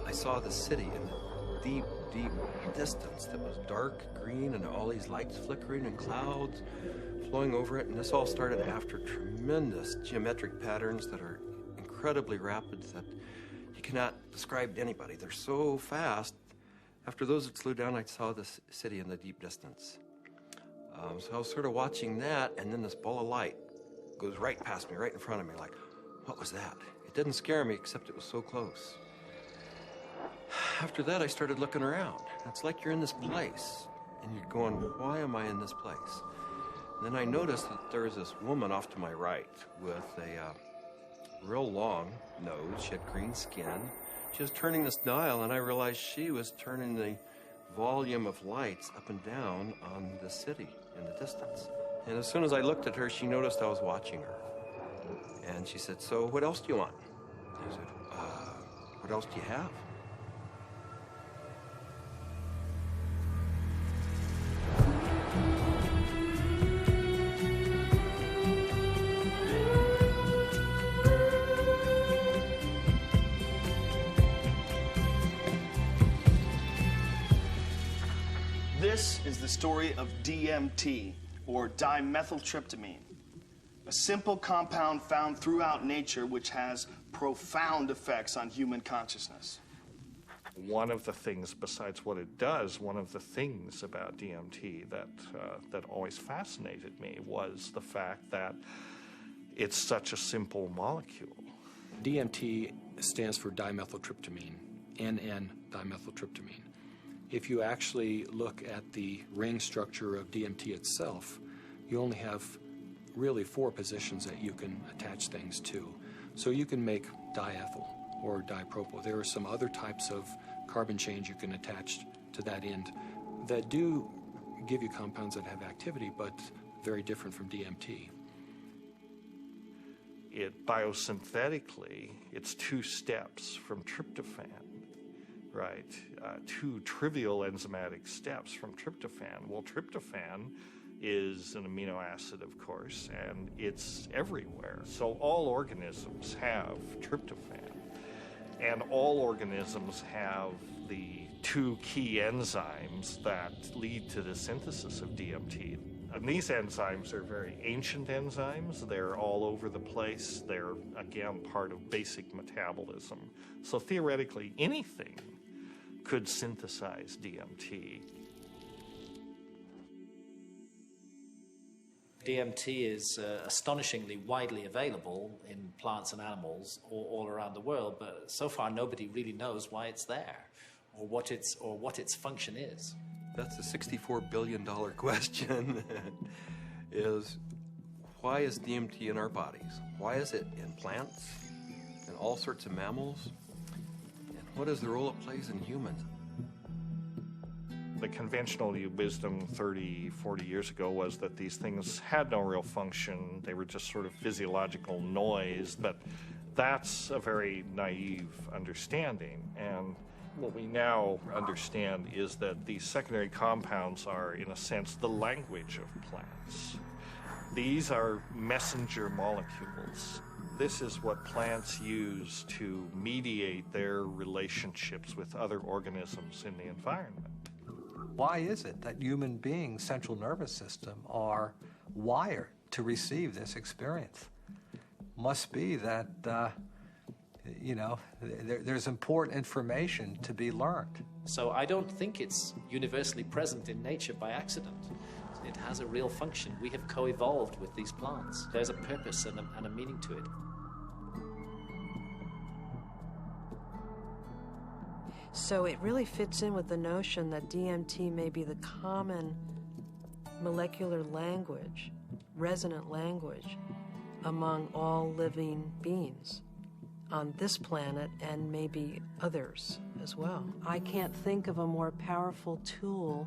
I saw the city in the deep, deep distance that was dark green and all these lights flickering and clouds flowing over it. And this all started after tremendous geometric patterns that are incredibly rapid that you cannot describe to anybody. They're so fast. After those had slowed down, I saw this city in the deep distance. So I was sort of watching that, and then this ball of light goes right past me, right in front of me, like, what was that? It didn't scare me, except it was so close. After that, I started looking around. It's like you're in this place, and you're going, why am I in this place? And then I noticed that there was this woman off to my right with a real long nose. She had green skin. She was turning this dial, and I realized she was turning the volume of lights up and down on the city in the distance. And as soon as I looked at her, she noticed I was watching her. And she said, so what else do you want? I said, what else do you have? This is the story of DMT, or dimethyltryptamine, a simple compound found throughout nature which has profound effects on human consciousness. One of the things, besides what it does, one of the things about DMT that always fascinated me was the fact that it's such a simple molecule. DMT stands for dimethyltryptamine, NN dimethyltryptamine. If you actually look at the ring structure of DMT itself, you only have really 4 positions that you can attach things to. So you can make diethyl or dipropyl. There are some other types of carbon chains you can attach to that end that do give you compounds that have activity, but very different from DMT. It biosynthetically, it's 2 steps from tryptophan. Right, 2 trivial enzymatic steps from tryptophan. Well, tryptophan is an amino acid, of course, and it's everywhere. So all organisms have tryptophan, and all organisms have the 2 key enzymes that lead to the synthesis of DMT. And these enzymes are very ancient enzymes. They're all over the place. They're, again, part of basic metabolism. So theoretically, anything could synthesize DMT. DMT is astonishingly widely available in plants and animals all around the world, but so far nobody really knows why it's there or what its function is. That's a $64 billion question, is why is DMT in our bodies? Why is it in plants and all sorts of mammals? What is the role it plays in humans? The conventional wisdom 30, 40 years ago was that these things had no real function. They were just sort of physiological noise, but that's a very naive understanding. And what we now understand is that these secondary compounds are, in a sense, the language of plants. These are messenger molecules. This is what plants use to mediate their relationships with other organisms in the environment. Why is it that human beings' central nervous system are wired to receive this experience? Must be that, there's important information to be learned. So I don't think it's universally present in nature by accident. It has a real function. We have co-evolved with these plants. There's a purpose and a meaning to it. So it really fits in with the notion that DMT may be the common molecular language, resonant language, among all living beings on this planet and maybe others as well. I can't think of a more powerful tool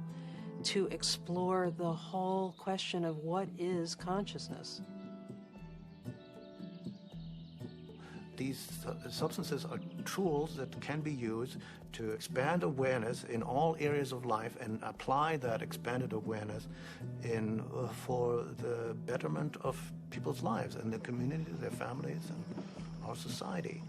to explore the whole question of what is consciousness. these substances are tools that can be used to expand awareness in all areas of life and apply that expanded awareness for the betterment of people's lives and their communities, their families, and our society.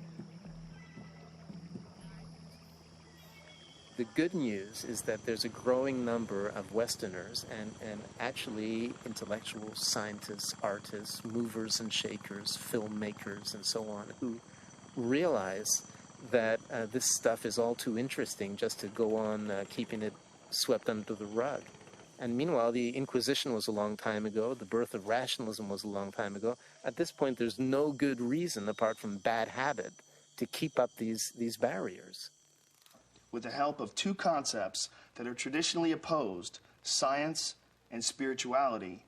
The good news is that there's a growing number of Westerners and actually intellectual scientists, artists, movers and shakers, filmmakers, and so on, who realize that this stuff is all too interesting just to go on keeping it swept under the rug. And meanwhile, the Inquisition was a long time ago. The birth of rationalism was a long time ago. At this point, there's no good reason, apart from bad habit, to keep up these barriers. With the help of two concepts that are traditionally opposed, science and spirituality,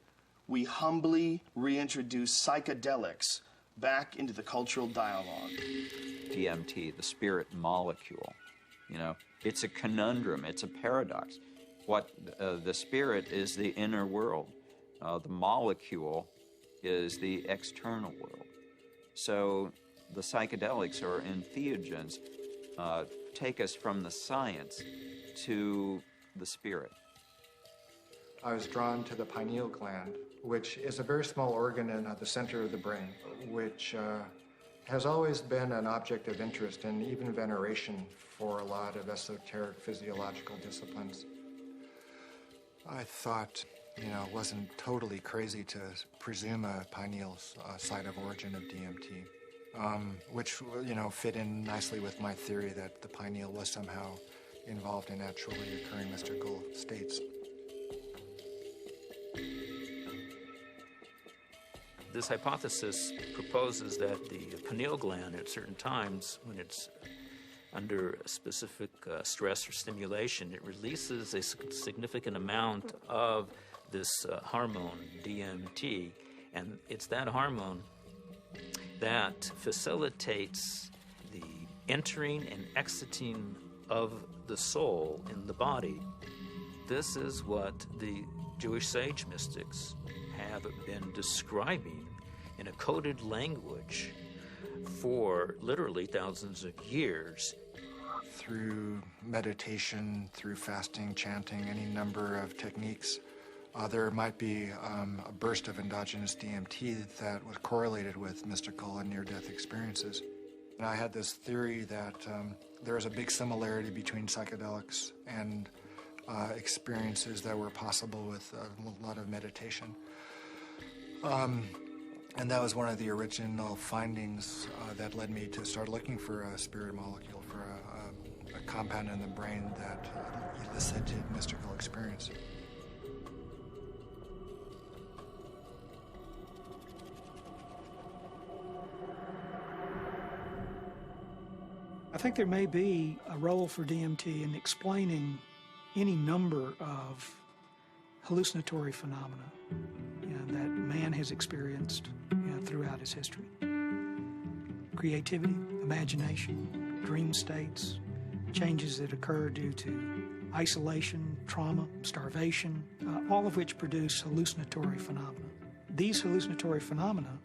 we humbly reintroduce psychedelics back into the cultural dialogue. DMT, the spirit molecule, it's a conundrum, it's a paradox. What the spirit is the inner world. The molecule is the external world. So the psychedelics or entheogens take us from the science to the spirit. I was drawn to the pineal gland, which is a very small organ in the center of the brain, which has always been an object of interest and even veneration for a lot of esoteric physiological disciplines. I thought, it wasn't totally crazy to presume a pineal site of origin of DMT. Which, fit in nicely with my theory that the pineal was somehow involved in naturally occurring mystical states. This hypothesis proposes that the pineal gland at certain times, when it's under a specific stress or stimulation, it releases a significant amount of this hormone, DMT, and it's that hormone that facilitates the entering and exiting of the soul in the body. This is what the Jewish sage mystics have been describing in a coded language for literally thousands of years. Through meditation, through fasting, chanting, any number of techniques, there might be a burst of endogenous DMT that was correlated with mystical and near-death experiences. And I had this theory that there is a big similarity between psychedelics and experiences that were possible with a lot of meditation. And that was one of the original findings that led me to start looking for a spirit molecule, for a compound in the brain that elicited mystical experience. I think there may be a role for DMT in explaining any number of hallucinatory phenomena that man has experienced throughout his history. Creativity, imagination, dream states, changes that occur due to isolation, trauma, starvation, all of which produce hallucinatory phenomena. These hallucinatory phenomena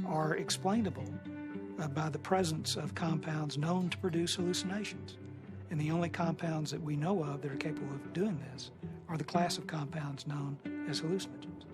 are explainable by the presence of compounds known to produce hallucinations. And the only compounds that we know of that are capable of doing this are the class of compounds known as hallucinogens.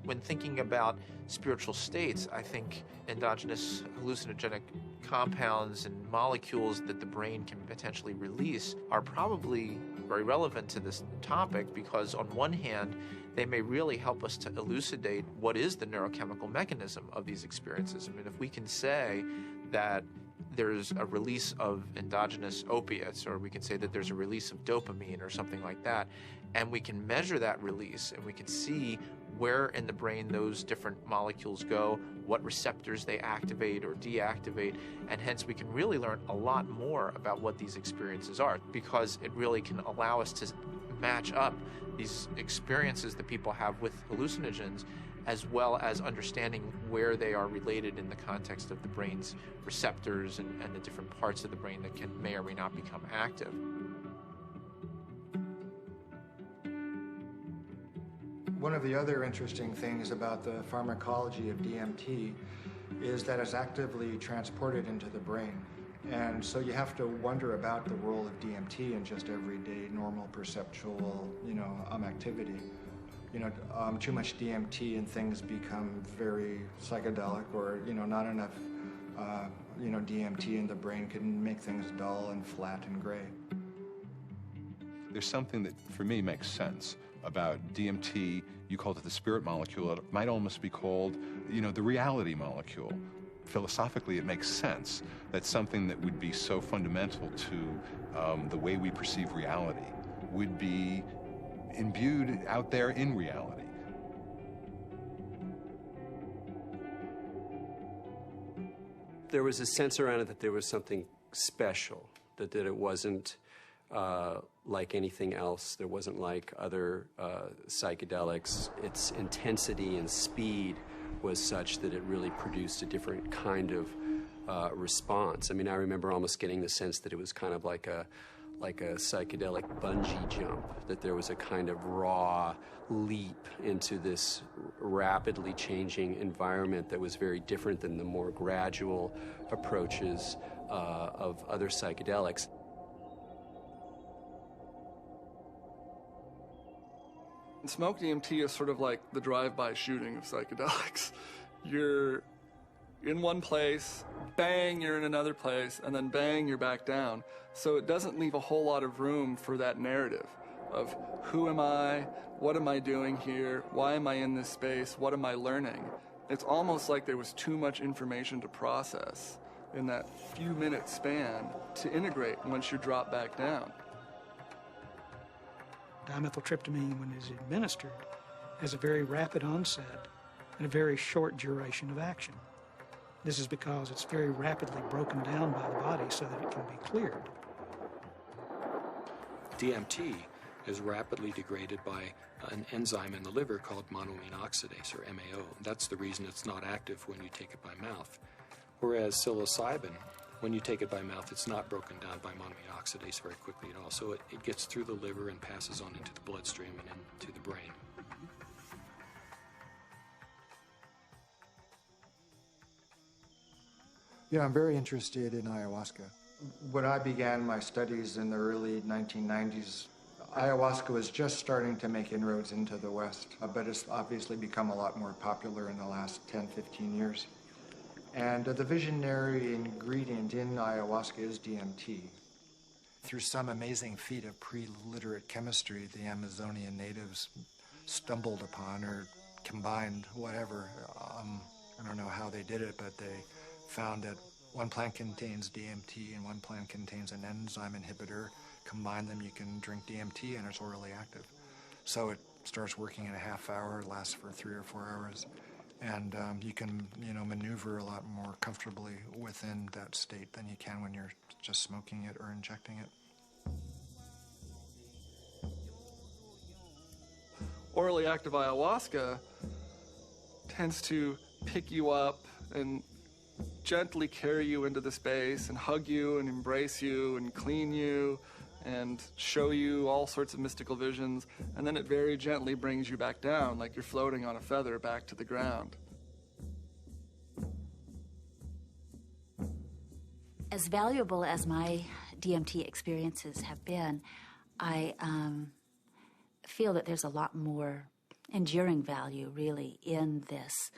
When thinking about spiritual states, I think endogenous hallucinogenic compounds and molecules that the brain can potentially release are probably very relevant to this topic, because on one hand, they may really help us to elucidate what is the neurochemical mechanism of these experiences. I mean, if we can say that there's a release of endogenous opiates, or we can say that there's a release of dopamine or something like that, and we can measure that release and we can see where in the brain those different molecules go, what receptors they activate or deactivate, and hence we can really learn a lot more about what these experiences are, because it really can allow us to match up these experiences that people have with hallucinogens, as well as understanding where they are related in the context of the brain's receptors and the different parts of the brain that may or may not become active. One of the other interesting things about the pharmacology of DMT is that it's actively transported into the brain. And so you have to wonder about the role of DMT in just everyday normal perceptual, activity. Too much DMT and things become very psychedelic, or, not enough, DMT in the brain can make things dull and flat and gray. There's something that, for me, makes sense about DMT. You called it the spirit molecule. It might almost be called, the reality molecule. Philosophically, it makes sense that something that would be so fundamental to the way we perceive reality would be imbued out there in reality. There was a sense around it that there was something special, that it wasn't like anything else. There wasn't like other psychedelics. Its intensity and speed was such that it really produced a different kind of response. I mean, I remember almost getting the sense that it was kind of like a psychedelic bungee jump, that there was a kind of raw leap into this rapidly changing environment that was very different than the more gradual approaches of other psychedelics. Smoke DMT is sort of like the drive-by shooting of psychedelics. You're in one place, bang, you're in another place, and then bang, you're back down. So it doesn't leave a whole lot of room for that narrative of who am I, what am I doing here, why am I in this space, what am I learning? It's almost like there was too much information to process in that few-minute span to integrate once you drop back down. Dimethyltryptamine, when it is administered, has a very rapid onset and a very short duration of action. This is because it's very rapidly broken down by the body so that it can be cleared. DMT is rapidly degraded by an enzyme in the liver called monoamine oxidase, or MAO. That's the reason it's not active when you take it by mouth. Whereas psilocybin, when you take it by mouth, it's not broken down by monoamine oxidase very quickly at all. So it gets through the liver and passes on into the bloodstream and into the brain. Yeah, I'm very interested in ayahuasca. When I began my studies in the early 1990s, ayahuasca was just starting to make inroads into the West, but it's obviously become a lot more popular in the last 10, 15 years. And the visionary ingredient in ayahuasca is DMT. Through some amazing feat of pre-literate chemistry, the Amazonian natives stumbled upon or combined whatever. I don't know how they did it, but they found that one plant contains DMT and one plant contains an enzyme inhibitor. Combine them, you can drink DMT and it's orally active. So it starts working in a half hour, lasts for 3 or 4 hours. And you can, maneuver a lot more comfortably within that state than you can when you're just smoking it or injecting it. Orally active ayahuasca tends to pick you up and gently carry you into the space and hug you and embrace you and clean you and show you all sorts of mystical visions, and then it very gently brings you back down like you're floating on a feather back to the ground. As valuable as my DMT experiences have been, I feel that there's a lot more enduring value, really, in this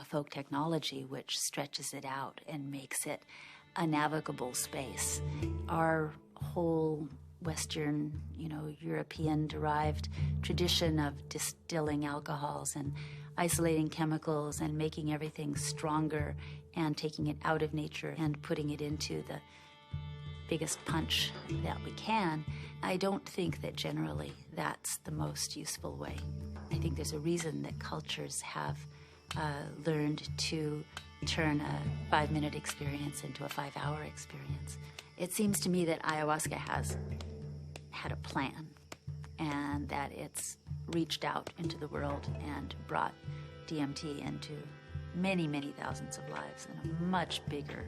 folk technology, which stretches it out and makes it a navigable space. Our whole Western, European-derived tradition of distilling alcohols and isolating chemicals and making everything stronger and taking it out of nature and putting it into the biggest punch that we can, I don't think that generally that's the most useful way. I think there's a reason that cultures have learned to turn a 5-minute experience into a 5-hour experience. It seems to me that ayahuasca has had a plan and that it's reached out into the world and brought DMT into many, many thousands of lives in a much bigger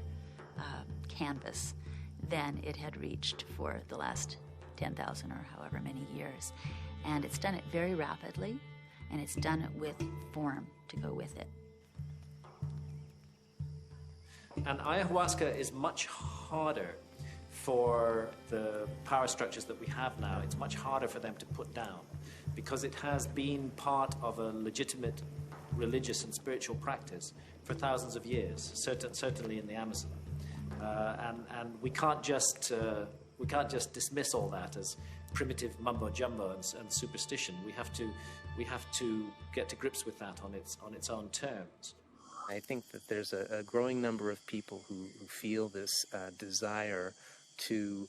canvas than it had reached for the last 10,000 or however many years. And it's done it very rapidly and it's done it with form to go with it. And ayahuasca is much harder for the power structures that we have now. It's much harder for them to put down because it has been part of a legitimate religious and spiritual practice for thousands of years, certainly in the Amazon. And we can't just dismiss all that as primitive mumbo jumbo and superstition. We have to get to grips with that on its own terms. I think that there's a growing number of people who feel this desire to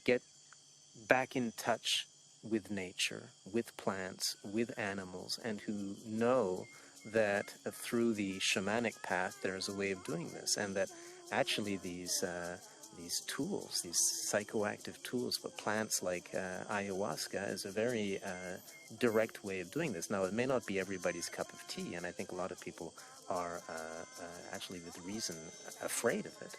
get back in touch with nature, with plants, with animals, and who know that through the shamanic path there's a way of doing this, and that actually these tools, these psychoactive tools for plants like ayahuasca is a very direct way of doing this. Now, it may not be everybody's cup of tea, and I think a lot of people are actually with reason afraid of it.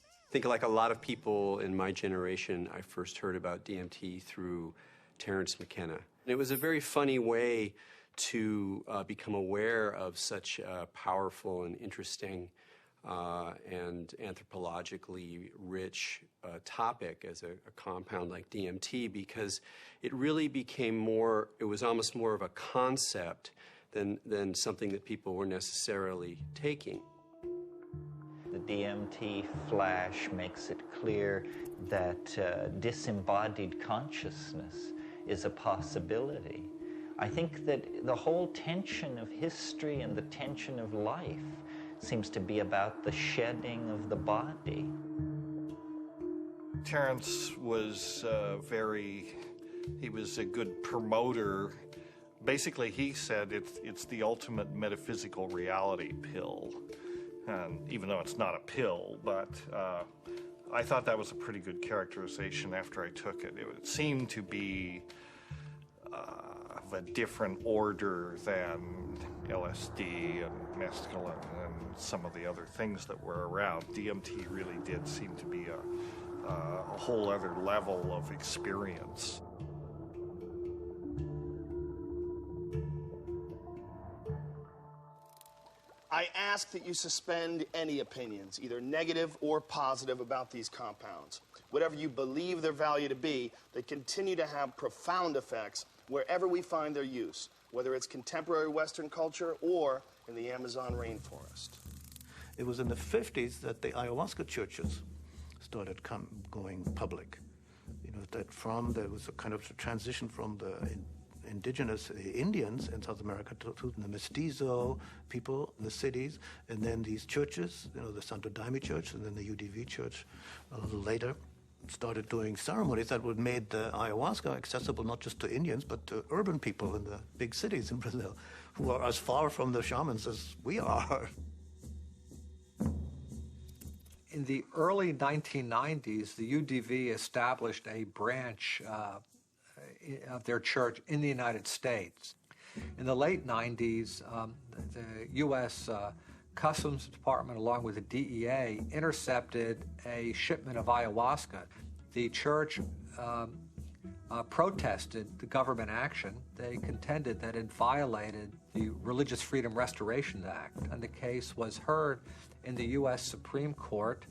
I think like a lot of people in my generation, I first heard about DMT through Terence McKenna. It was a very funny way to become aware of such a powerful and interesting and anthropologically rich topic as a compound like DMT, because it really became more, it was almost more of a concept than something that people were necessarily taking. The DMT flash makes it clear that disembodied consciousness is a possibility. I think that the whole tension of history and the tension of life seems to be about the shedding of the body. Terence was he was a good promoter. Basically, he said it's the ultimate metaphysical reality pill. And even though it's not a pill, but I thought that was a pretty good characterization after I took it. It seemed to be of a different order than LSD and mescaline and some of the other things that were around. DMT really did seem to be a whole other level of experience. I ask that you suspend any opinions, either negative or positive, about these compounds. Whatever you believe their value to be, they continue to have profound effects wherever we find their use, whether it's contemporary Western culture or in the Amazon rainforest. It was in the 50s that the ayahuasca churches started going public. You know, there was a kind of transition from the indigenous Indians in South America to the mestizo people in the cities, and then these churches, you know, the Santo Daime Church and then the UDV Church a little later, started doing ceremonies that would made the ayahuasca accessible not just to Indians but to urban people in the big cities in Brazil, who are as far from the shamans as we are. In the early 1990s, the UDV established a branch of their church in the United States. In the late 90s, the U.S. Customs Department, along with the DEA, intercepted a shipment of ayahuasca. The church protested the government action. They contended that it violated the Religious Freedom Restoration Act, and the case was heard in the U.S. Supreme Court,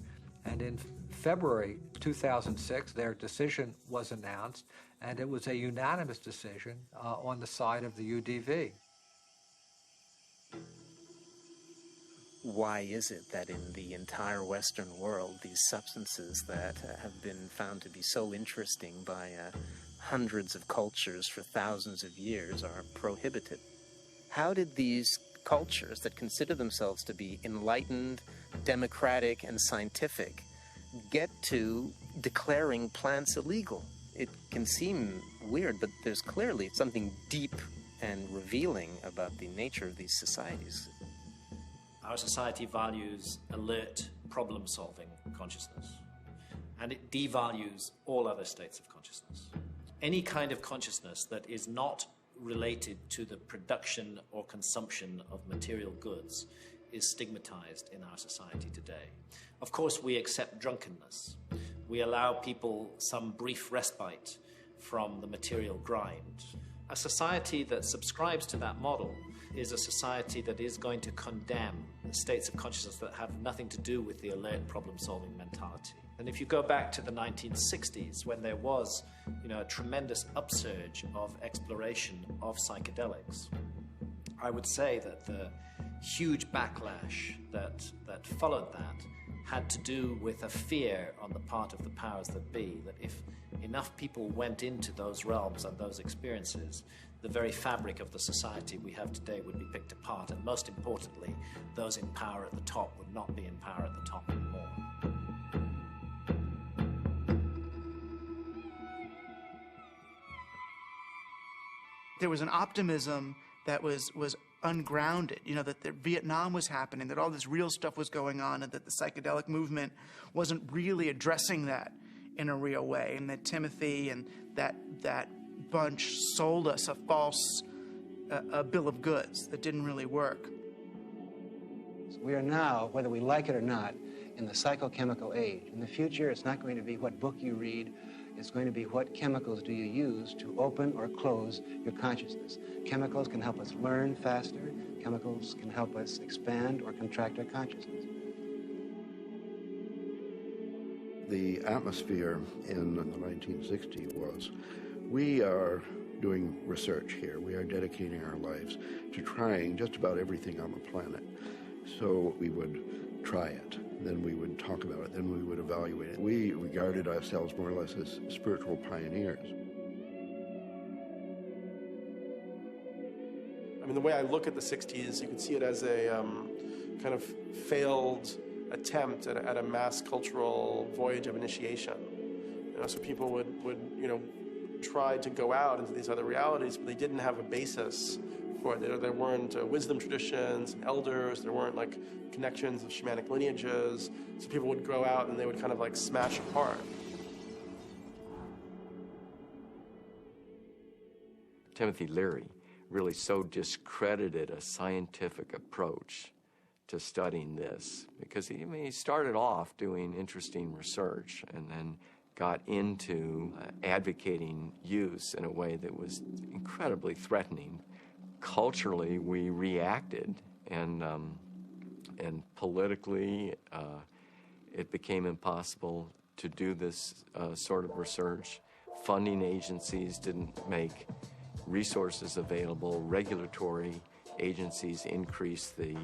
and in February 2006, their decision was announced, and it was a unanimous decision on the side of the UDV. Why is it that in the entire Western world, these substances that have been found to be so interesting by hundreds of cultures for thousands of years are prohibited? How did these cultures that consider themselves to be enlightened, democratic, and scientific get to declaring plants illegal? It can seem weird, but there's clearly something deep and revealing about the nature of these societies. Our society values alert, problem-solving consciousness, and it devalues all other states of consciousness. Any kind of consciousness that is not related to the production or consumption of material goods is stigmatized in our society today. Of course, we accept drunkenness, We allow people some brief respite from the material grind. A society that subscribes to that model is a society that is going to condemn states of consciousness that have nothing to do with the alert problem-solving mentality. And if you go back to the 1960s, when there was, a tremendous upsurge of exploration of psychedelics, I would say that the huge backlash that followed that had to do with a fear on the part of the powers that be, that if enough people went into those realms and those experiences, the very fabric of the society we have today would be picked apart, and most importantly, those in power at the top would not be in power at the top anymore. There was an optimism that was ungrounded, that Vietnam was happening, that all this real stuff was going on, and that the psychedelic movement wasn't really addressing that in a real way, and that Timothy and that bunch sold us a false bill of goods that didn't really work. We are now, whether we like it or not, in the psychochemical age. In the future, it's not going to be what book you read. It's going to be what chemicals do you use to open or close your consciousness. Chemicals can help us learn faster. Chemicals can help us expand or contract our consciousness. The atmosphere in the 1960s was, we are doing research here. We are dedicating our lives to trying just about everything on the planet. So we would try it, then we would talk about it, then we would evaluate it. We regarded ourselves more or less as spiritual pioneers. I mean, the way I look at the 60s, you can see it as a kind of failed attempt at a mass cultural voyage of initiation. So people would try to go out into these other realities, but they didn't have a basis for it. There weren't wisdom traditions and elders. There weren't like connections of shamanic lineages. So people would go out and they would kind of like smash apart. Timothy Leary really so discredited a scientific approach to studying this, because he started off doing interesting research and then got into advocating use in a way that was incredibly threatening. Culturally, we reacted, and politically, it became impossible to do this sort of research. Funding agencies didn't make resources available. Regulatory agencies increased the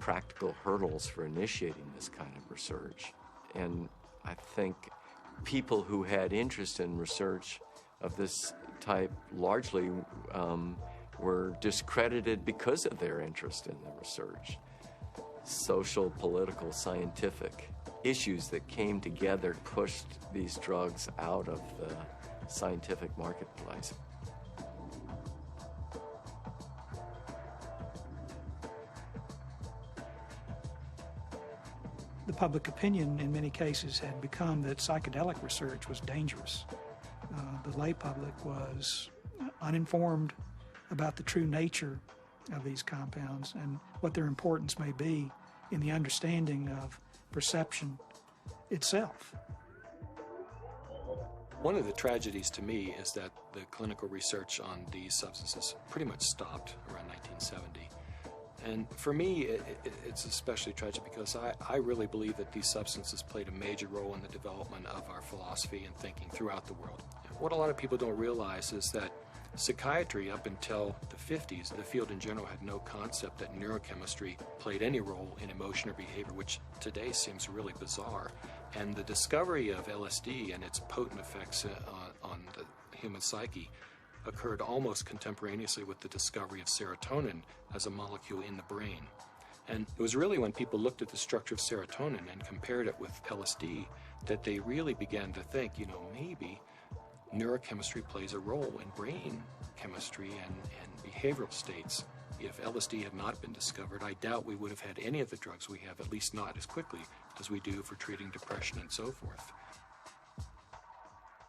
practical hurdles for initiating this kind of research. And I think people who had interest in research of this type largely were discredited because of their interest in the research. Social, political, scientific issues that came together pushed these drugs out of the scientific marketplace. The public opinion in many cases had become that psychedelic research was dangerous. The lay public was uninformed about the true nature of these compounds and what their importance may be in the understanding of perception itself. One of the tragedies to me is that the clinical research on these substances pretty much stopped around 1970. And for me, it's especially tragic because I really believe that these substances played a major role in the development of our philosophy and thinking throughout the world. What a lot of people don't realize is that psychiatry, up until the 50s, the field in general had no concept that neurochemistry played any role in emotion or behavior, which today seems really bizarre. And the discovery of LSD and its potent effects on the human psyche occurred almost contemporaneously with the discovery of serotonin as a molecule in the brain. And it was really when people looked at the structure of serotonin and compared it with LSD that they really began to think, maybe neurochemistry plays a role in brain chemistry and behavioral states. If LSD had not been discovered, I doubt we would have had any of the drugs we have, at least not as quickly as we do for treating depression and so forth.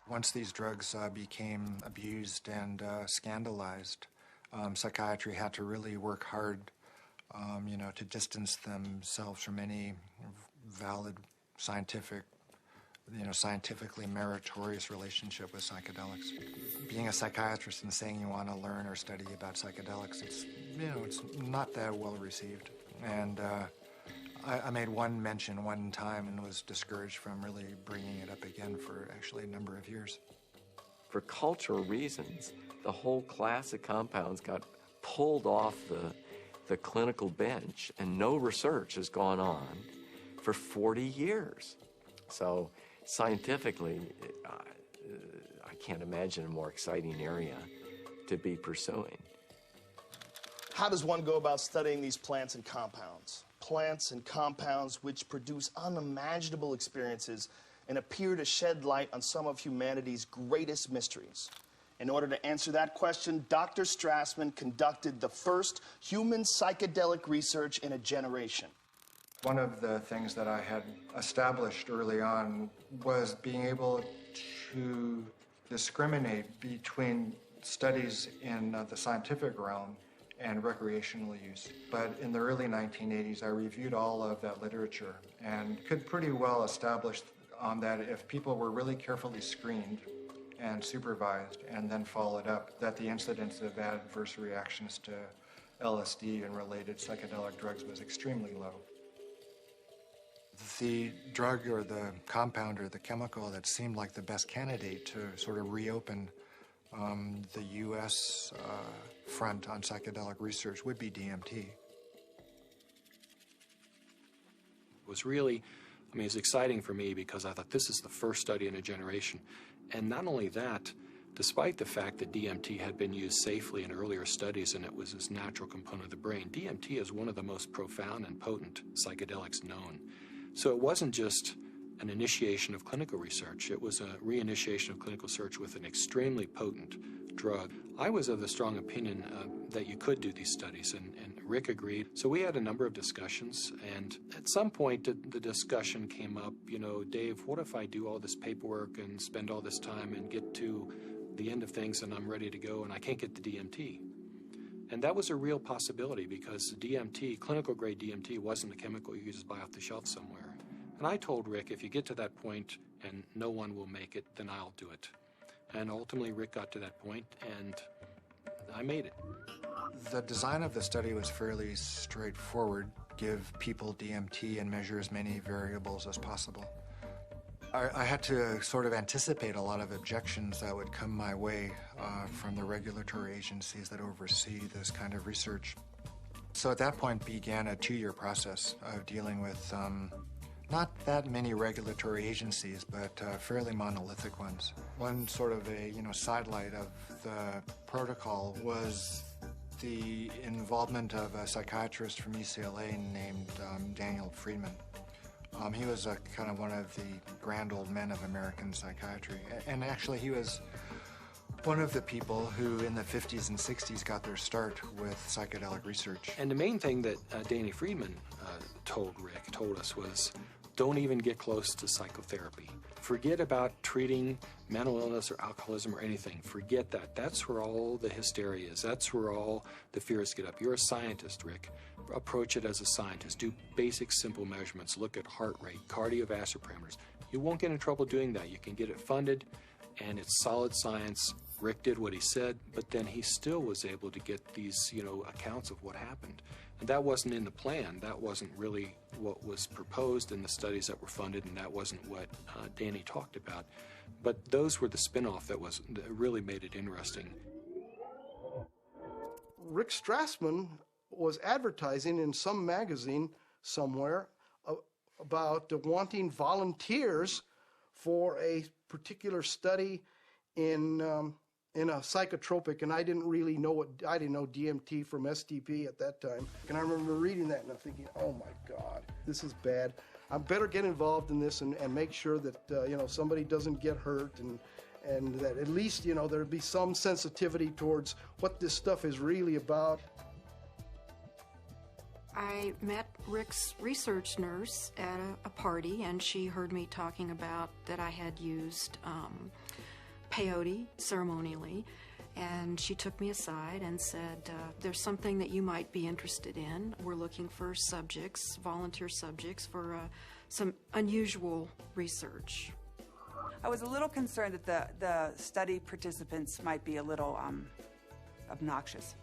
Once these drugs became abused and scandalized, psychiatry had to really work hard, to distance themselves from any valid scientific scientifically meritorious relationship with psychedelics. Being a psychiatrist and saying you want to learn or study about psychedelics, it's not that well received. And I made one mention one time and was discouraged from really bringing it up again for actually a number of years. For cultural reasons, the whole class of compounds got pulled off the clinical bench, and no research has gone on for 40 years. So scientifically, I can't imagine a more exciting area to be pursuing. How does one go about studying these plants and compounds? Plants and compounds which produce unimaginable experiences and appear to shed light on some of humanity's greatest mysteries. In order to answer that question, Dr. Strassman conducted the first human psychedelic research in a generation. One of the things that I had established early on was being able to discriminate between studies in the scientific realm and recreational use. But in the early 1980s, I reviewed all of that literature and could pretty well establish that if people were really carefully screened and supervised and then followed up, that the incidence of adverse reactions to LSD and related psychedelic drugs was extremely low. The drug or the compound or the chemical that seemed like the best candidate to sort of reopen the U.S. Front on psychedelic research would be DMT. It was really, it was exciting for me because I thought this is the first study in a generation. And not only that, despite the fact that DMT had been used safely in earlier studies and it was this natural component of the brain, DMT is one of the most profound and potent psychedelics known. So it wasn't just an initiation of clinical research, it was a reinitiation of clinical research with an extremely potent drug. I was of the strong opinion that you could do these studies, and Rick agreed. So we had a number of discussions, and at some point the discussion came up, Dave, what if I do all this paperwork and spend all this time and get to the end of things and I'm ready to go and I can't get the DMT? And that was a real possibility because DMT, clinical grade DMT, wasn't a chemical you could just buy off the shelf somewhere. And I told Rick, if you get to that point and no one will make it, then I'll do it. And ultimately Rick got to that point and I made it. The design of the study was fairly straightforward. Give people DMT and measure as many variables as possible. I had to sort of anticipate a lot of objections that would come my way from the regulatory agencies that oversee this kind of research. So at that point began a 2-year process of dealing with not that many regulatory agencies, but fairly monolithic ones. One sort of a sidelight of the protocol was the involvement of a psychiatrist from UCLA named Daniel Friedman. He was kind of one of the grand old men of American psychiatry. And actually he was one of the people who in the 50s and 60s got their start with psychedelic research. And the main thing that Danny Friedman told us was, don't even get close to psychotherapy. Forget about treating mental illness or alcoholism or anything. Forget that. That's where all the hysteria is. That's where all the fears get up. You're a scientist, Rick. Approach it as a scientist. Do basic, simple measurements. Look at heart rate, cardiovascular parameters. You won't get in trouble doing that. You can get it funded, and it's solid science. Rick did what he said, but then he still was able to get these, accounts of what happened. And that wasn't in the plan. That wasn't really what was proposed in the studies that were funded, and that wasn't what Danny talked about. But those were the spin-off that really made it interesting. Rick Strassman was advertising in some magazine somewhere about wanting volunteers for a particular study in a psychotropic, and I didn't really know I didn't know DMT from STP at that time. And I remember reading that and I'm thinking, oh my God, this is bad. I better get involved in this and make sure that somebody doesn't get hurt and that at least there'd be some sensitivity towards what this stuff is really about. I met Rick's research nurse at a party, and she heard me talking about that I had used peyote ceremonially, and she took me aside and said, there's something that you might be interested in. We're looking for subjects, volunteer subjects, for some unusual research. I was a little concerned that the study participants might be a little obnoxious.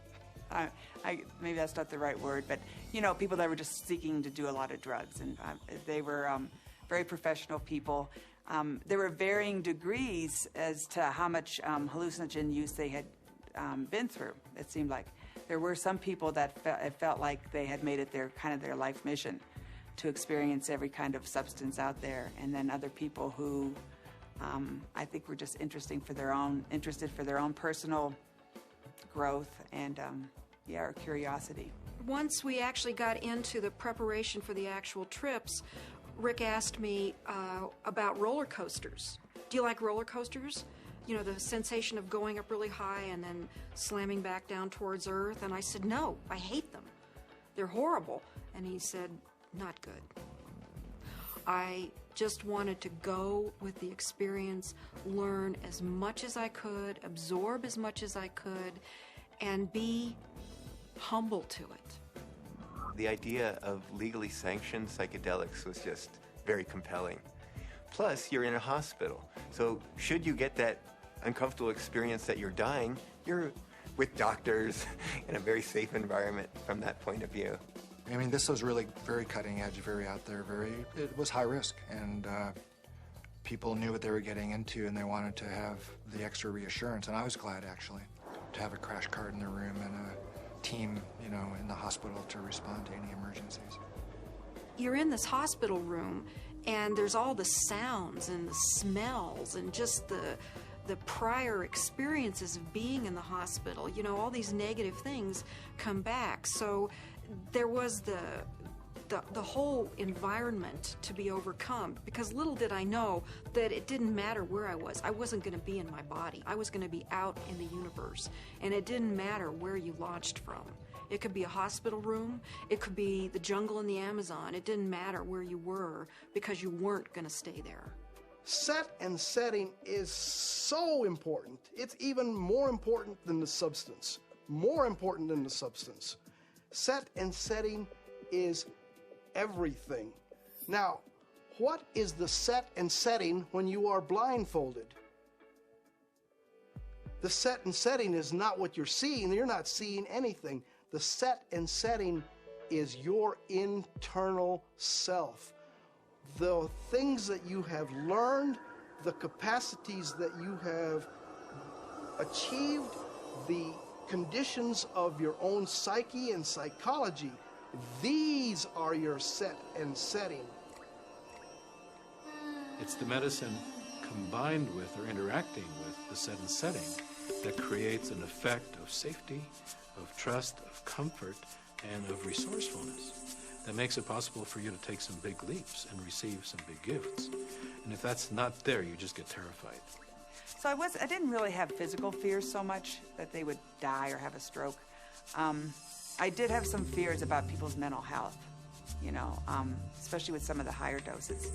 Maybe that's not the right word, but you know, people that were just seeking to do a lot of drugs, and they were very professional people. There were varying degrees as to how much hallucinogen use they had been through. It seemed like there were some people that it felt like they had made it their life mission to experience every kind of substance out there, and then other people who I think were just interested for their own personal growth and or curiosity. Once we actually got into the preparation for the actual trips, Rick asked me about roller coasters. Do you like roller coasters? You know, the sensation of going up really high and then slamming back down towards Earth. And I said, no, I hate them. They're horrible. And he said, not good. I just wanted to go with the experience, learn as much as I could, absorb as much as I could, and be humble to it. The idea of legally sanctioned psychedelics was just very compelling. Plus, you're in a hospital, so should you get that uncomfortable experience that you're dying, you're with doctors in a very safe environment from that point of view. I mean, this was really very cutting edge, very out there, it was high risk, and people knew what they were getting into, and they wanted to have the extra reassurance, and I was glad, actually, to have a crash cart in the room and a team, you know, in the hospital to respond to any emergencies. You're in this hospital room, and there's all the sounds and the smells and just the prior experiences of being in the hospital. You know, all these negative things come back. So there was the whole environment to be overcome, because little did I know that it didn't matter where I was. I wasn't going to be in my body. I was going to be out in the universe, and it didn't matter where you launched from. It could be a hospital room. It could be the jungle in the Amazon. It didn't matter where you were, because you weren't going to stay there. Set and setting is so important. It's even more important than the substance. More important than the substance. Set and setting is everything. Now, what is the set and setting when you are blindfolded? The set and setting is not what you're seeing. You're not seeing anything. The set and setting is your internal self. The things that you have learned, the capacities that you have achieved, the conditions of your own psyche and psychology, these are your set and setting. It's the medicine combined with or interacting with the set and setting that creates an effect of safety, of trust, of comfort, and of resourcefulness that makes it possible for you to take some big leaps and receive some big gifts. And if that's not there, you just get terrified. So I didn't really have physical fears so much that they would die or have a stroke. I did have some fears about people's mental health, you know, especially with some of the higher doses.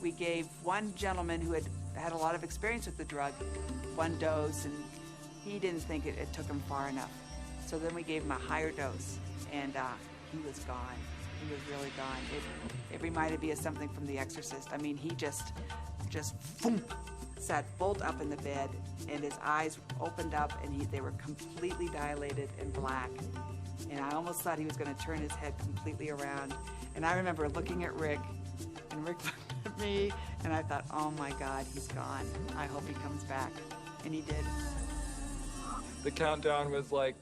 We gave one gentleman who had a lot of experience with the drug one dose, and he didn't think it took him far enough. So then we gave him a higher dose, and he was gone. He was really gone. It reminded me of something from The Exorcist. I mean, he just boom, sat bolt up in the bed, and his eyes opened up, and they were completely dilated and black. And I almost thought he was going to turn his head completely around. And I remember looking at Rick, and Rick looked at me, and I thought, oh my God, he's gone. I hope he comes back. And he did. The countdown was like,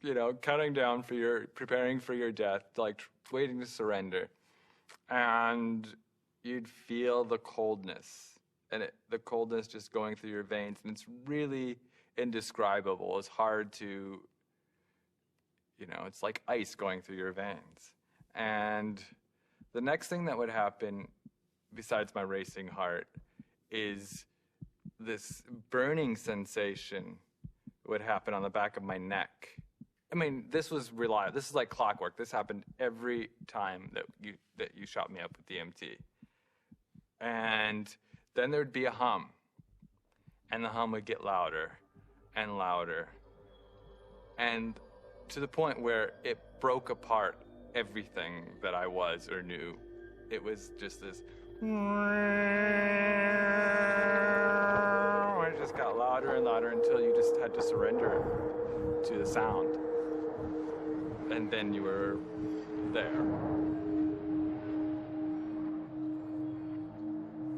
you know, counting down for preparing for your death, like waiting to surrender. And you'd feel the coldness, and the coldness just going through your veins, and it's really indescribable. It's hard to, you know, it's like ice going through your veins. And the next thing that would happen, besides my racing heart, is this burning sensation would happen on the back of my neck. I mean, this was reliable. This is like clockwork. This happened every time that you shot me up with DMT. And then there'd be a hum, and the hum would get louder and louder, and to the point where it broke apart everything that I was or knew. It was just this It just got louder and louder until you just had to surrender to the sound. And then you were there.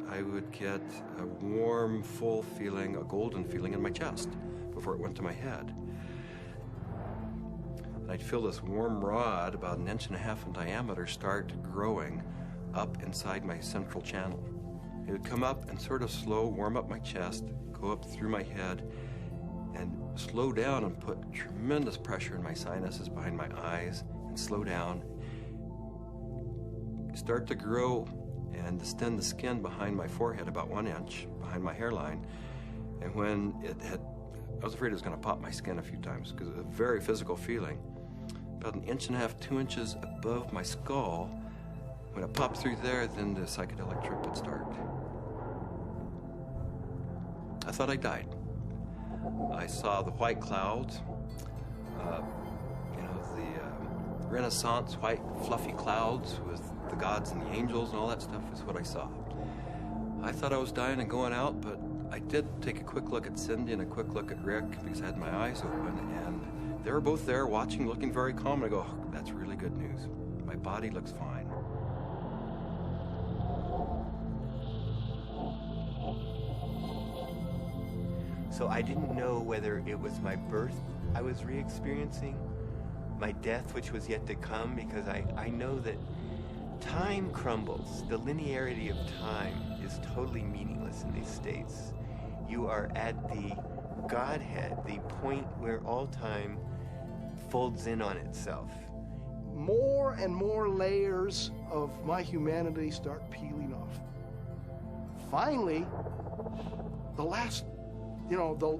I would get a warm, full feeling, a golden feeling in my chest before it went to my head. And I'd feel this warm rod about 1.5 inches in diameter start growing up inside my central channel. It would come up and sort of slow, warm up my chest, go up through my head, and slow down and put tremendous pressure in my sinuses behind my eyes, and slow down. Start to grow and distend the skin behind my forehead about 1 inch, behind my hairline. And when it had, I was afraid it was going to pop my skin a few times because it was a very physical feeling. About 1.5 inches, 2 inches above my skull, when it popped through there, then the psychedelic trip would start. I thought I died. I saw the white clouds, the Renaissance white fluffy clouds with the gods and the angels and all that stuff is what I saw. I thought I was dying and going out, but I did take a quick look at Cindy and a quick look at Rick because I had my eyes open, and they were both there watching, looking very calm, and I go, oh, that's really good news. My body looks fine. So I didn't know whether it was my birth I was re-experiencing, my death which was yet to come, because I know that time crumbles. The linearity of time is totally meaningless in these states. You are at the Godhead, the point where all time folds in on itself. More and more layers of my humanity start peeling off. Finally, the last,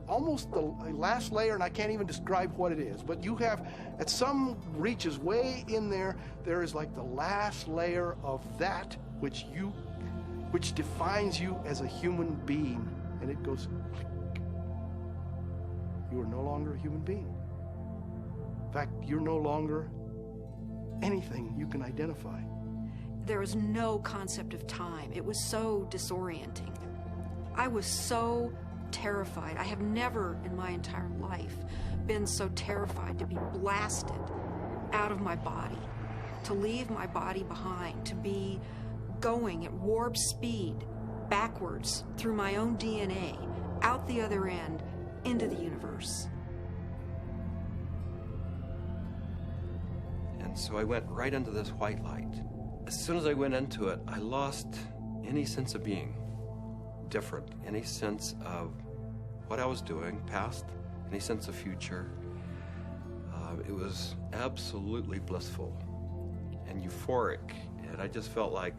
almost the last layer, and I can't even describe what it is, but you have, at some reaches way in there, there is like the last layer of that which defines you as a human being, and it goes click. You are no longer a human being. In fact, you're no longer anything you can identify. There was no concept of time. It was so disorienting. I was so terrified. I have never in my entire life been so terrified to be blasted out of my body, to leave my body behind, to be going at warp speed backwards through my own DNA, out the other end, into the universe. And so I went right into this white light. As soon as I went into it, I lost any sense of being different, any sense of what I was doing, past, any sense of future. It was absolutely blissful and euphoric, and I just felt like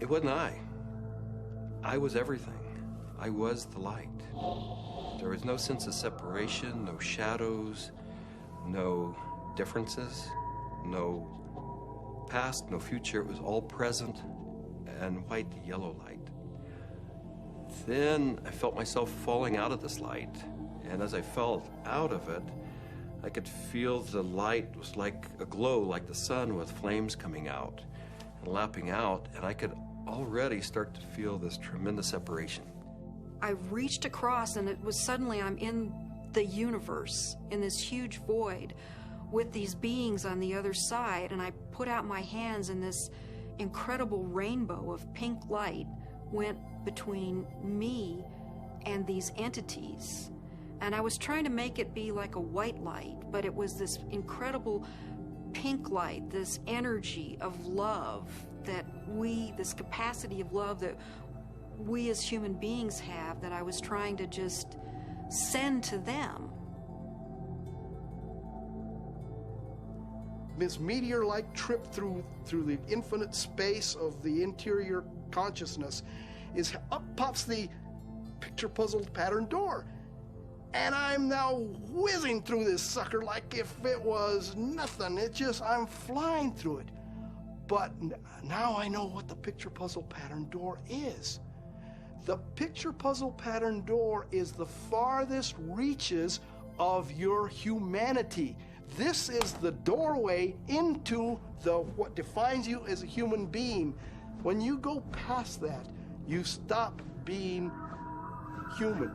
it wasn't I. I was everything. I was the light. There was no sense of separation, no shadows, no differences, no past, no future. It was all present and white yellow light. Then I felt myself falling out of this light, and as I fell out of it, I could feel the light was like a glow, like the sun with flames coming out and lapping out, and I could already start to feel this tremendous separation. I reached across, and it was suddenly I'm in the universe, in this huge void, with these beings on the other side, and I put out my hands, and this incredible rainbow of pink light went between me and these entities. And I was trying to make it be like a white light, but it was this incredible pink light, this energy of love that this capacity of love that we as human beings have, that I was trying to just send to them. This meteor-like trip through the infinite space of the interior consciousness is up pops the picture puzzle pattern door. And I'm now whizzing through this sucker like if it was nothing. I'm flying through it. But now I know what the picture puzzle pattern door is. The picture puzzle pattern door is the farthest reaches of your humanity. This is the doorway into what defines you as a human being. When you go past that, you stop being human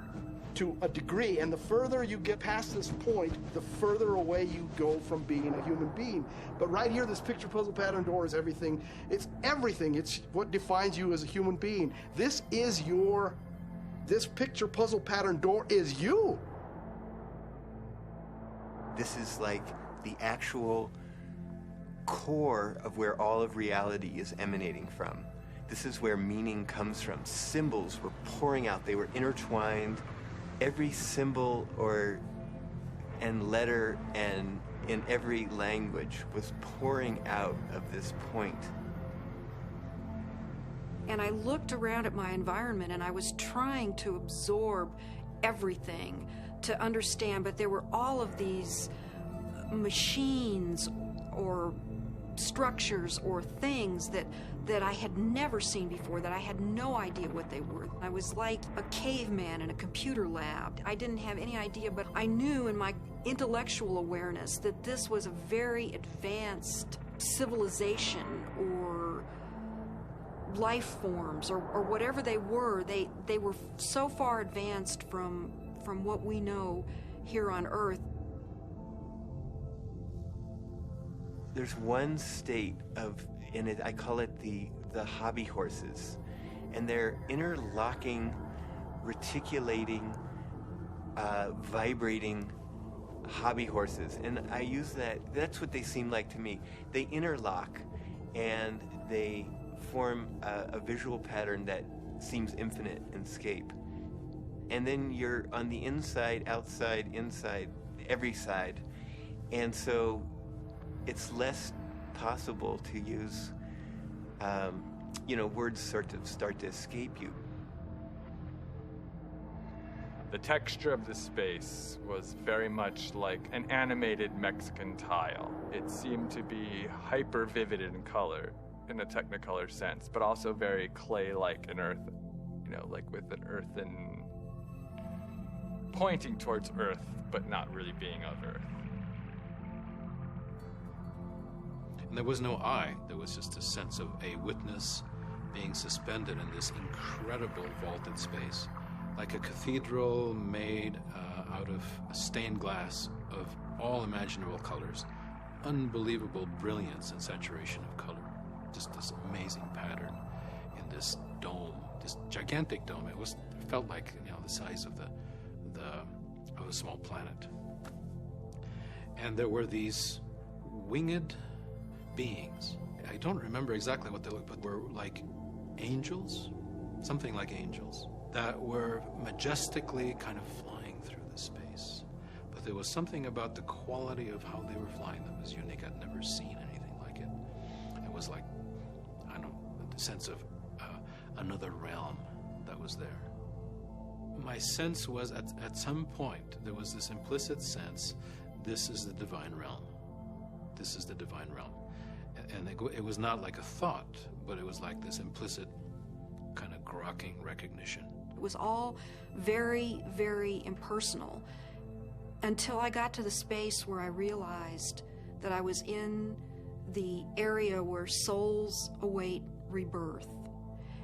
to a degree, and the further you get past this point, the further away you go from being a human being. But right here, this picture puzzle pattern door is everything. It's everything. It's what defines you as a human being. This picture puzzle pattern door is you. This is like the actual core of where all of reality is emanating from. This is where meaning comes from. Symbols were pouring out. They were intertwined. Every symbol and letter and in every language was pouring out of this point. And I looked around at my environment and I was trying to absorb everything to understand, but there were all of these machines or structures or things that I had never seen before, that I had no idea what they were. I was like a caveman in a computer lab. I didn't have any idea, but I knew in my intellectual awareness that this was a very advanced civilization or life forms or whatever they were. They were so far advanced from what we know here on Earth. There's one state in it, I call it the hobby horses, and they're interlocking, reticulating, vibrating hobby horses, and I use that's what they seem like to me. They interlock, and they form a visual pattern that seems infinite in scape. And then you're on the inside, outside, inside, every side, and so it's less possible to use, words sort of start to escape you. The texture of the space was very much like an animated Mexican tile. It seemed to be hyper vivid in color, in a Technicolor sense, but also very clay-like and earth, like with an earthen pointing towards earth, but not really being of earth. And there was no I. There was just a sense of a witness being suspended in this incredible vaulted space, like a cathedral made out of stained glass of all imaginable colors, unbelievable brilliance and saturation of color. Just this amazing pattern in this dome, this gigantic dome. It felt like the size of of a small planet. And there were these winged beings. I don't remember exactly what they looked, but were like angels, something like angels, that were majestically kind of flying through the space. But there was something about the quality of how they were flying that was unique. I'd never seen anything like it. It was like, I don't know, the sense of another realm that was there. My sense was at some point there was this implicit sense, this is the divine realm. This is the divine realm. And it was not like a thought, but it was like this implicit kind of grokking recognition. It was all very, very impersonal until I got to the space where I realized that I was in the area where souls await rebirth.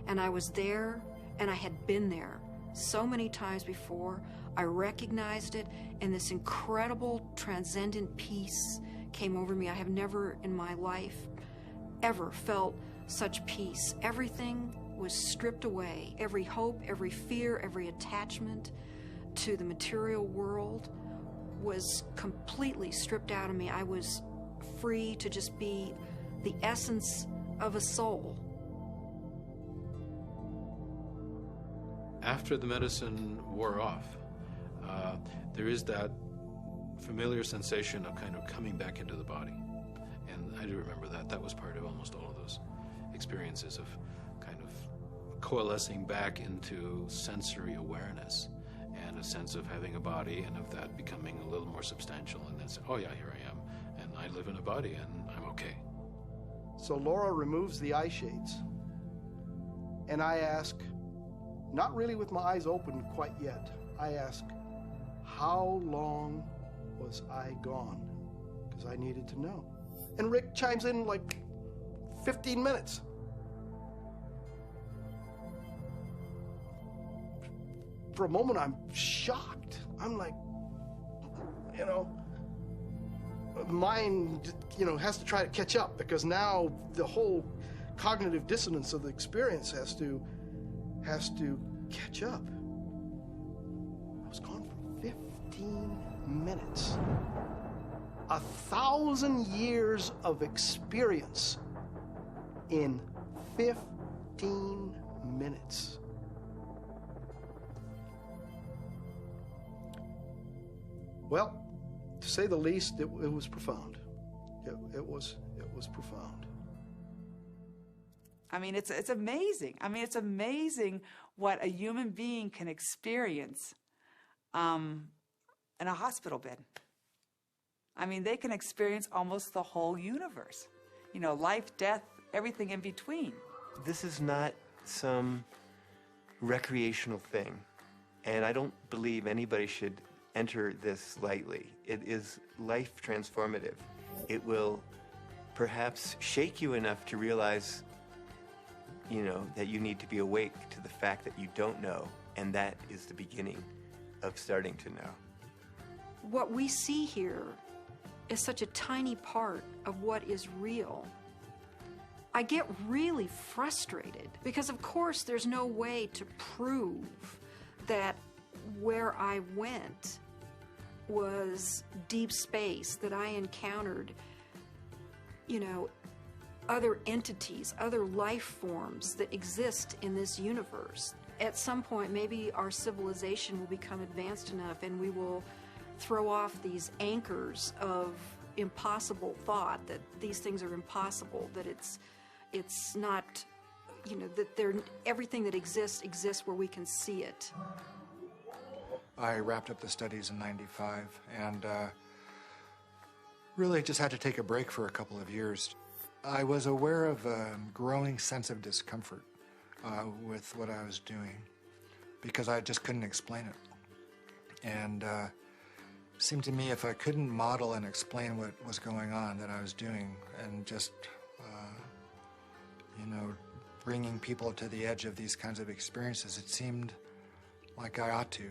And I was there, and I had been there so many times before. I recognized it, and this incredible transcendent peace came over me. I have never in my life ever felt such peace. Everything was stripped away. Every hope, every fear, every attachment to the material world was completely stripped out of me. I was free to just be the essence of a soul. After the medicine wore off, there is that familiar sensation of kind of coming back into the body. And I do remember that. That was part of almost all of those experiences of kind of coalescing back into sensory awareness and a sense of having a body and of that becoming a little more substantial, and then say, oh yeah, here I am, and I live in a body and I'm okay. So Laura removes the eye shades, and I ask, not really with my eyes open quite yet, I ask, how long was I gone? Because I needed to know. And Rick chimes in like 15 minutes. for a moment, I'm shocked. I'm like, you know, mind, you know, has to try to catch up, because now the whole cognitive dissonance of the experience has to catch up. I was gone for 15 minutes. 1,000 years of experience in 15 minutes. Well, to say the least, it was profound. It was profound. I mean, it's amazing. I mean, it's amazing what a human being can experience in a hospital bed. I mean, they can experience almost the whole universe. You know, life, death, everything in between. This is not some recreational thing, and I don't believe anybody should enter this lightly. It is life transformative. It will perhaps shake you enough to realize, you know, that you need to be awake to the fact that you don't know, and that is the beginning of starting to know. What we see here is such a tiny part of what is real. I get really frustrated because, of course, there's no way to prove that where I went was deep space, that I encountered, you know, other entities, other life forms that exist in this universe. At some point, maybe our civilization will become advanced enough and we will throw off these anchors of impossible thought, that these things are impossible, that it's not, you know, that everything that exists where we can see it. I wrapped up the studies in '95 and really just had to take a break for a couple of years. I was aware of a growing sense of discomfort with what I was doing because I just couldn't explain it. And it seemed to me if I couldn't model and explain what was going on that I was doing and just, you know, bringing people to the edge of these kinds of experiences, it seemed like I ought to.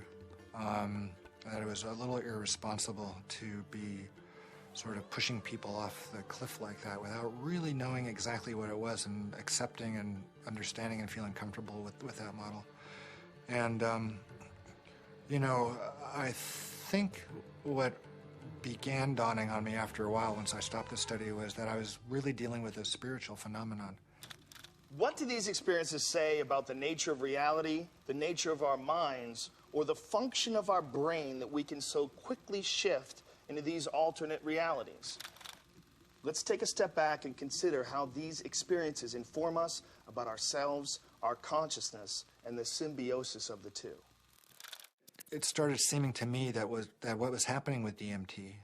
That it was a little irresponsible to be sort of pushing people off the cliff like that without really knowing exactly what it was and accepting and understanding and feeling comfortable with that model. And, you know, I think what began dawning on me after a while once I stopped the study was that I was really dealing with a spiritual phenomenon. What do these experiences say about the nature of reality, the nature of our minds, or the function of our brain that we can so quickly shift into these alternate realities? Let's take a step back and consider how these experiences inform us about ourselves, our consciousness, and the symbiosis of the two. It started seeming to me that what was happening with DMT,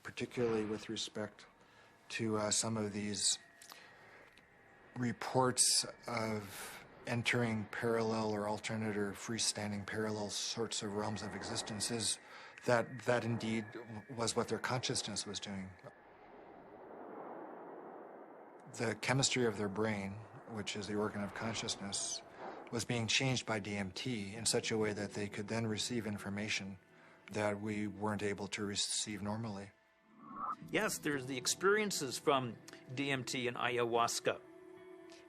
particularly with respect to some of these reports of entering parallel or alternate or freestanding parallel sorts of realms of existence, is that indeed was what their consciousness was doing. The chemistry of their brain, which is the organ of consciousness, was being changed by DMT in such a way that they could then receive information that we weren't able to receive normally. Yes, there's the experiences from DMT and ayahuasca,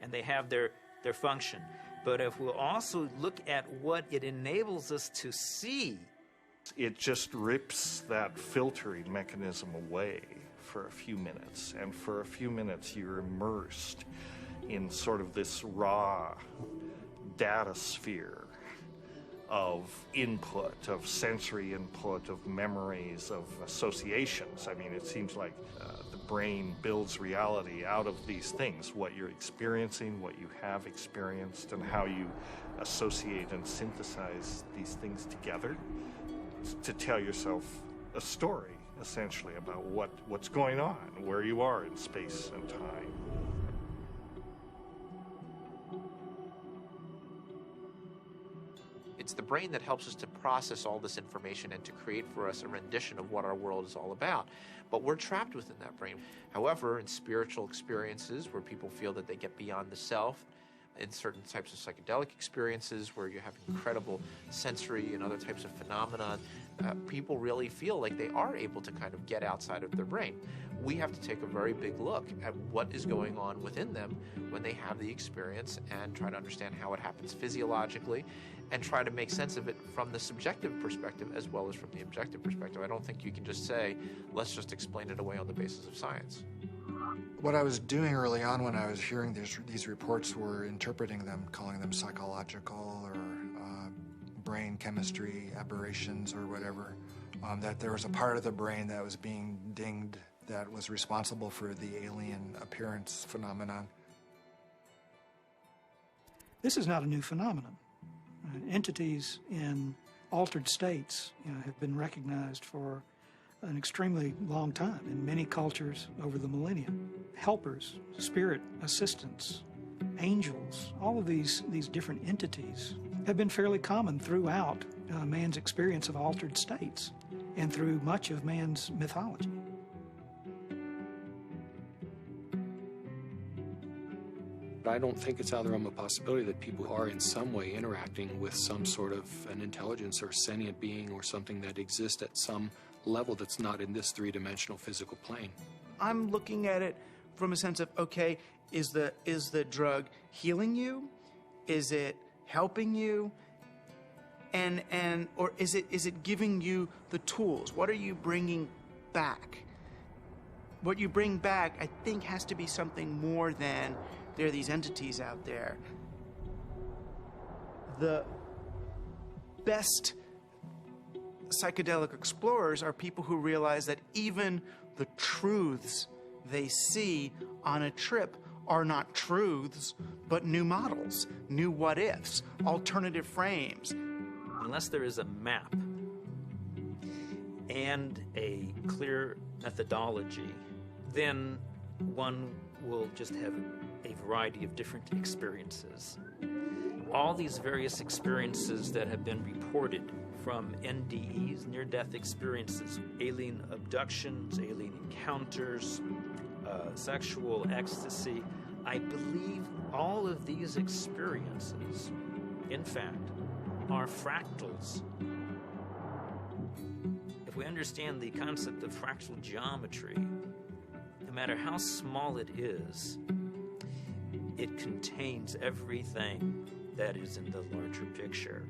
and they have their function. But if we'll also look at what it enables us to see, it just rips that filtering mechanism away for a few minutes, and for a few minutes you're immersed in sort of this raw data sphere of input, of sensory input, of memories, of associations. I mean, it seems like the brain builds reality out of these things, what you're experiencing, what you have experienced, and how you associate and synthesize these things together to tell yourself a story, essentially, about what's going on, where you are in space and time. It's the brain that helps us to process all this information and to create for us a rendition of what our world is all about. But we're trapped within that brain. However, in spiritual experiences where people feel that they get beyond the self, in certain types of psychedelic experiences where you have incredible sensory and other types of phenomena, people really feel like they are able to kind of get outside of their brain. We have to take a very big look at what is going on within them when they have the experience and try to understand how it happens physiologically and try to make sense of it from the subjective perspective as well as from the objective perspective. I don't think you can just say, let's just explain it away on the basis of science. What I was doing early on when I was hearing these reports were interpreting them, calling them psychological or brain chemistry aberrations or whatever, that there was a part of the brain that was being dinged that was responsible for the alien appearance phenomenon. This is not a new phenomenon. Entities in altered states have been recognized for an extremely long time in many cultures over the millennia. Helpers, spirit assistants, angels, all of these different entities have been fairly common throughout man's experience of altered states and through much of man's mythology. But I don't think it's out of the realm of possibility that people are in some way interacting with some sort of an intelligence or sentient being or something that exists at some level that's not in this three-dimensional physical plane. I'm looking at it from a sense of, okay, is the drug healing you? Is it helping you? Or is it giving you the tools? What are you bringing back? What you bring back, I think, has to be something more than there are these entities out there. The best psychedelic explorers are people who realize that even the truths they see on a trip are not truths, but new models, new what-ifs, alternative frames. Unless there is a map and a clear methodology, then one will just have a variety of different experiences. All these various experiences that have been reported from NDEs, near-death experiences, alien abductions, alien encounters, sexual ecstasy, I believe all of these experiences, in fact, are fractals. If we understand the concept of fractal geometry, no matter how small it is, it contains everything that is in the larger picture.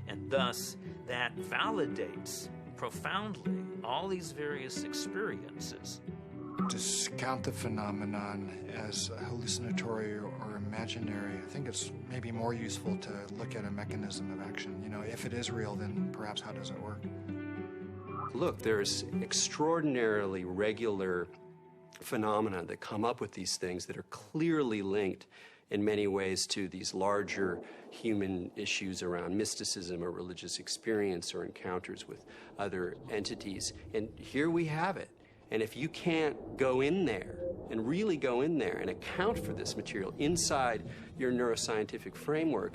And thus, that validates profoundly all these various experiences. Discount the phenomenon as hallucinatory or imaginary. I think it's maybe more useful to look at a mechanism of action. You know, if it is real, then perhaps how does it work? Look, there's extraordinarily regular phenomena that come up with these things that are clearly linked in many ways to these larger human issues around mysticism or religious experience or encounters with other entities. And here we have it. And if you can't go in there and really go in there and account for this material inside your neuroscientific framework,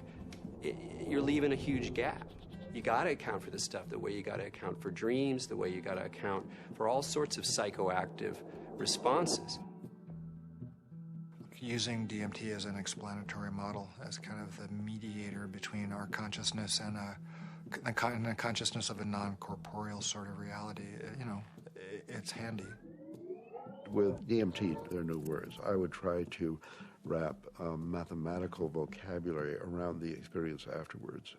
you're leaving a huge gap. You got to account for this stuff the way you got to account for dreams, the way you got to account for all sorts of psychoactive responses. Using DMT as an explanatory model, as kind of the mediator between our consciousness and the consciousness of a non-corporeal sort of reality, you know, it's handy. With DMT, there are new words. I would try to wrap mathematical vocabulary around the experience afterwards.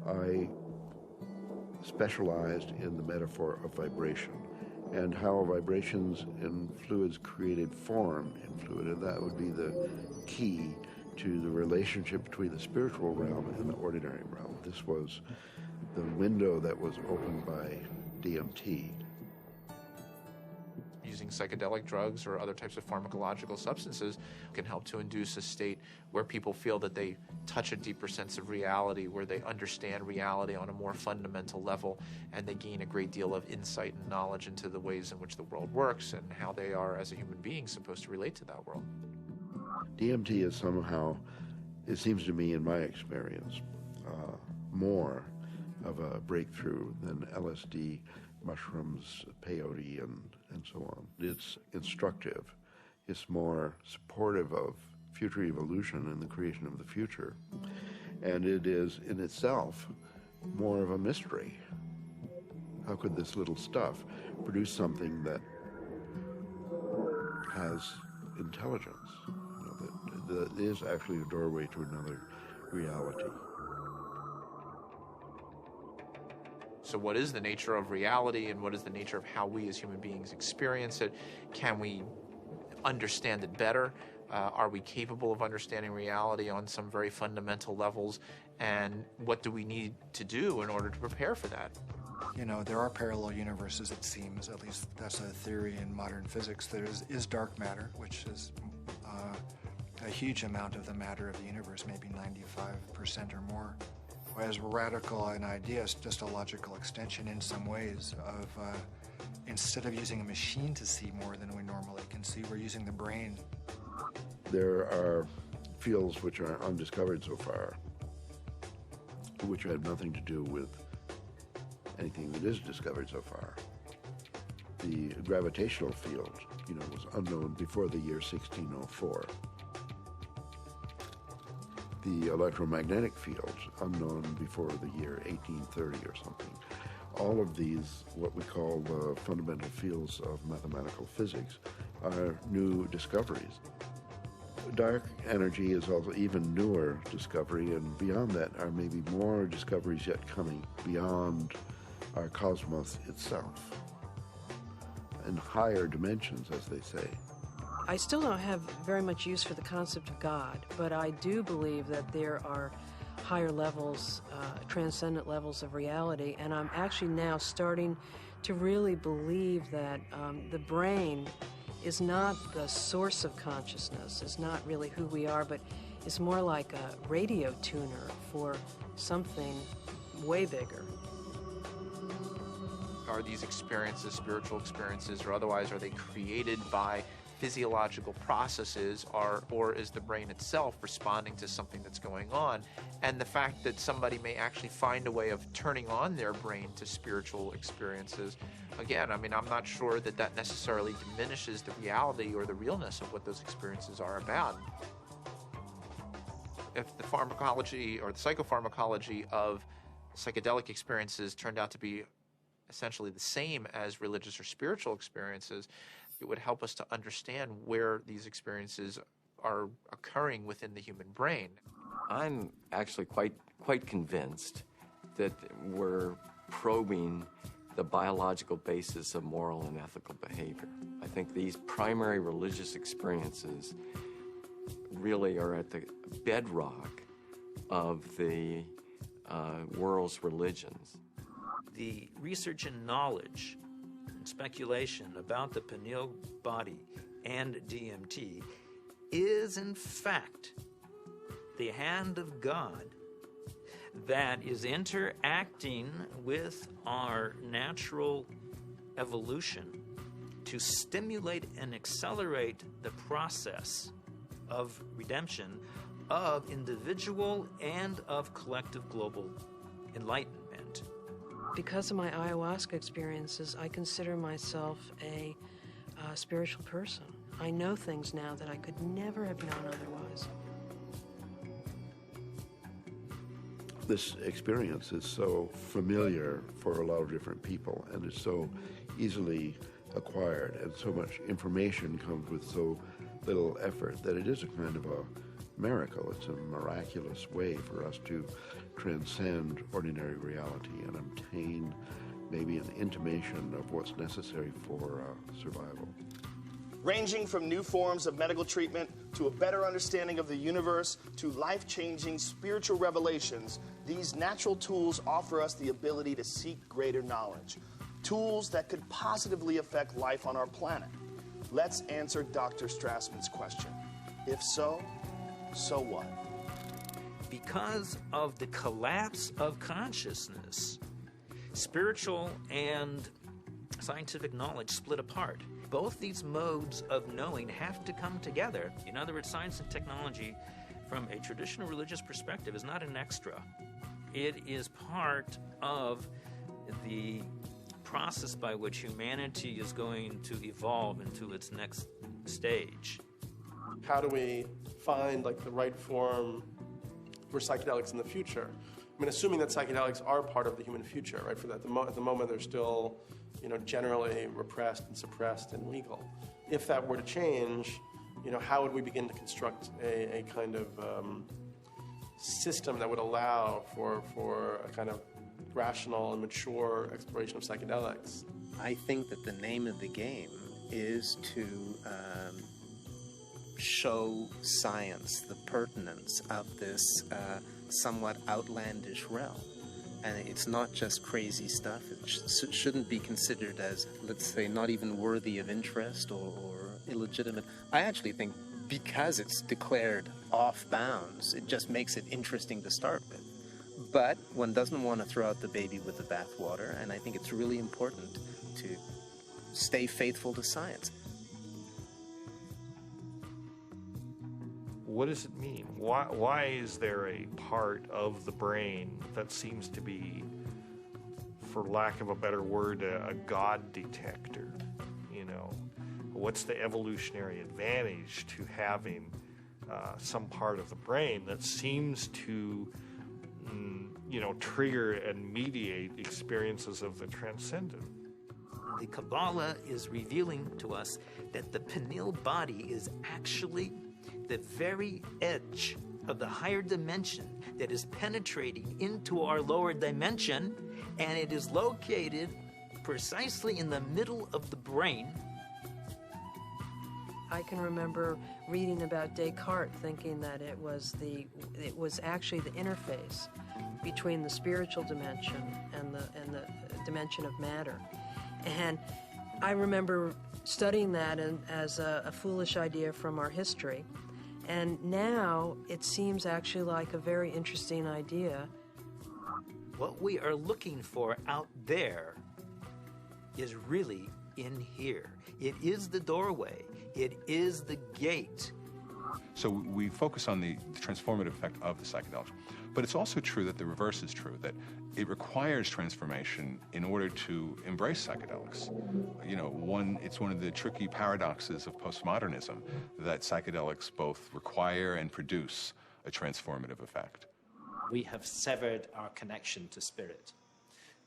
I specialized in the metaphor of vibration and how vibrations in fluids created form in fluid, and that would be the key to the relationship between the spiritual realm and the ordinary realm. This was the window that was opened by DMT. Using psychedelic drugs or other types of pharmacological substances can help to induce a state where people feel that they touch a deeper sense of reality, where they understand reality on a more fundamental level, and they gain a great deal of insight and knowledge into the ways in which the world works and how they are, as a human being, supposed to relate to that world. DMT is somehow, it seems to me in my experience, more of a breakthrough than LSD, mushrooms, peyote, and so on. It's instructive. It's more supportive of future evolution and the creation of the future. And it is in itself more of a mystery. How could this little stuff produce something that has intelligence, that is actually a doorway to another reality? So what is the nature of reality, and what is the nature of how we as human beings experience it? Can we understand it better? Are we capable of understanding reality on some very fundamental levels? And what do we need to do in order to prepare for that? You know, there are parallel universes, it seems, at least that's a theory in modern physics. There is dark matter, which is a huge amount of the matter of the universe, maybe 95% or more. As radical an idea, it's just a logical extension in some ways of, instead of using a machine to see more than we normally can see, we're using the brain. There are fields which are undiscovered so far, which have nothing to do with anything that is discovered so far. The gravitational field, was unknown before the year 1604. The electromagnetic field, unknown before the year 1830 or something. All of these, what we call the fundamental fields of mathematical physics, are new discoveries. Dark energy is also even newer discovery, and beyond that are maybe more discoveries yet coming beyond our cosmos itself, in higher dimensions, as they say. I still don't have very much use for the concept of God, but I do believe that there are higher levels, transcendent levels of reality, and I'm actually now starting to really believe that the brain is not the source of consciousness, is not really who we are, but is more like a radio tuner for something way bigger. Are these experiences, spiritual experiences or otherwise, are they created by physiological processes, or is the brain itself responding to something that's going on? And the fact that somebody may actually find a way of turning on their brain to spiritual experiences, again, I mean, I'm not sure that that necessarily diminishes the reality or the realness of what those experiences are about. If the pharmacology or the psychopharmacology of psychedelic experiences turned out to be essentially the same as religious or spiritual experiences, it would help us to understand where these experiences are occurring within the human brain. I'm actually quite convinced that we're probing the biological basis of moral and ethical behavior. I think these primary religious experiences really are at the bedrock of the world's religions. The research and knowledge and speculation about the pineal body and DMT is in fact the hand of God that is interacting with our natural evolution to stimulate and accelerate the process of redemption of individual and of collective global enlightenment. Because of my ayahuasca experiences, I consider myself a spiritual person. I know things now that I could never have known otherwise. This experience is so familiar for a lot of different people, and it's so easily acquired, and so much information comes with so little effort that it is a kind of a miracle. It's a miraculous way for us to transcend ordinary reality and obtain maybe an intimation of what's necessary for survival. Ranging from new forms of medical treatment to a better understanding of the universe to life-changing spiritual revelations, these natural tools offer us the ability to seek greater knowledge. Tools that could positively affect life on our planet. Let's answer Dr. Strassman's question. If so, so what? Because of the collapse of consciousness, spiritual and scientific knowledge split apart. Both these modes of knowing have to come together. In other words, science and technology, from a traditional religious perspective, is not an extra. It is part of the process by which humanity is going to evolve into its next stage. How do we find like the right form for psychedelics in the future. I mean, assuming that psychedelics are part of the human future, right? For that, at the moment, they're still, generally repressed and suppressed and legal. If that were to change, how would we begin to construct a kind of system that would allow for a kind of rational and mature exploration of psychedelics? I think that the name of the game is to show science the pertinence of this somewhat outlandish realm. And it's not just crazy stuff. It shouldn't be considered as, let's say, not even worthy of interest or illegitimate. I actually think because it's declared off bounds, it just makes it interesting to start with. But one doesn't want to throw out the baby with the bathwater, and I think it's really important to stay faithful to science. What does it mean? Why is there a part of the brain that seems to be, for lack of a better word, a God detector? What's the evolutionary advantage to having some part of the brain that seems to, trigger and mediate experiences of the transcendent? The Kabbalah is revealing to us that the pineal body is actually the very edge of the higher dimension that is penetrating into our lower dimension, and it is located precisely in the middle of the brain. I can remember reading about Descartes, thinking that it was actually the interface between the spiritual dimension and the dimension of matter. And I remember studying that as a foolish idea from our history. And now it seems actually like a very interesting idea. What we are looking for out there is really in here. It is the doorway. It is the gate. So we focus on the transformative effect of the psychedelics. But it's also true that the reverse is true, that it requires transformation in order to embrace psychedelics. It's one of the tricky paradoxes of postmodernism that psychedelics both require and produce a transformative effect. We have severed our connection to spirit.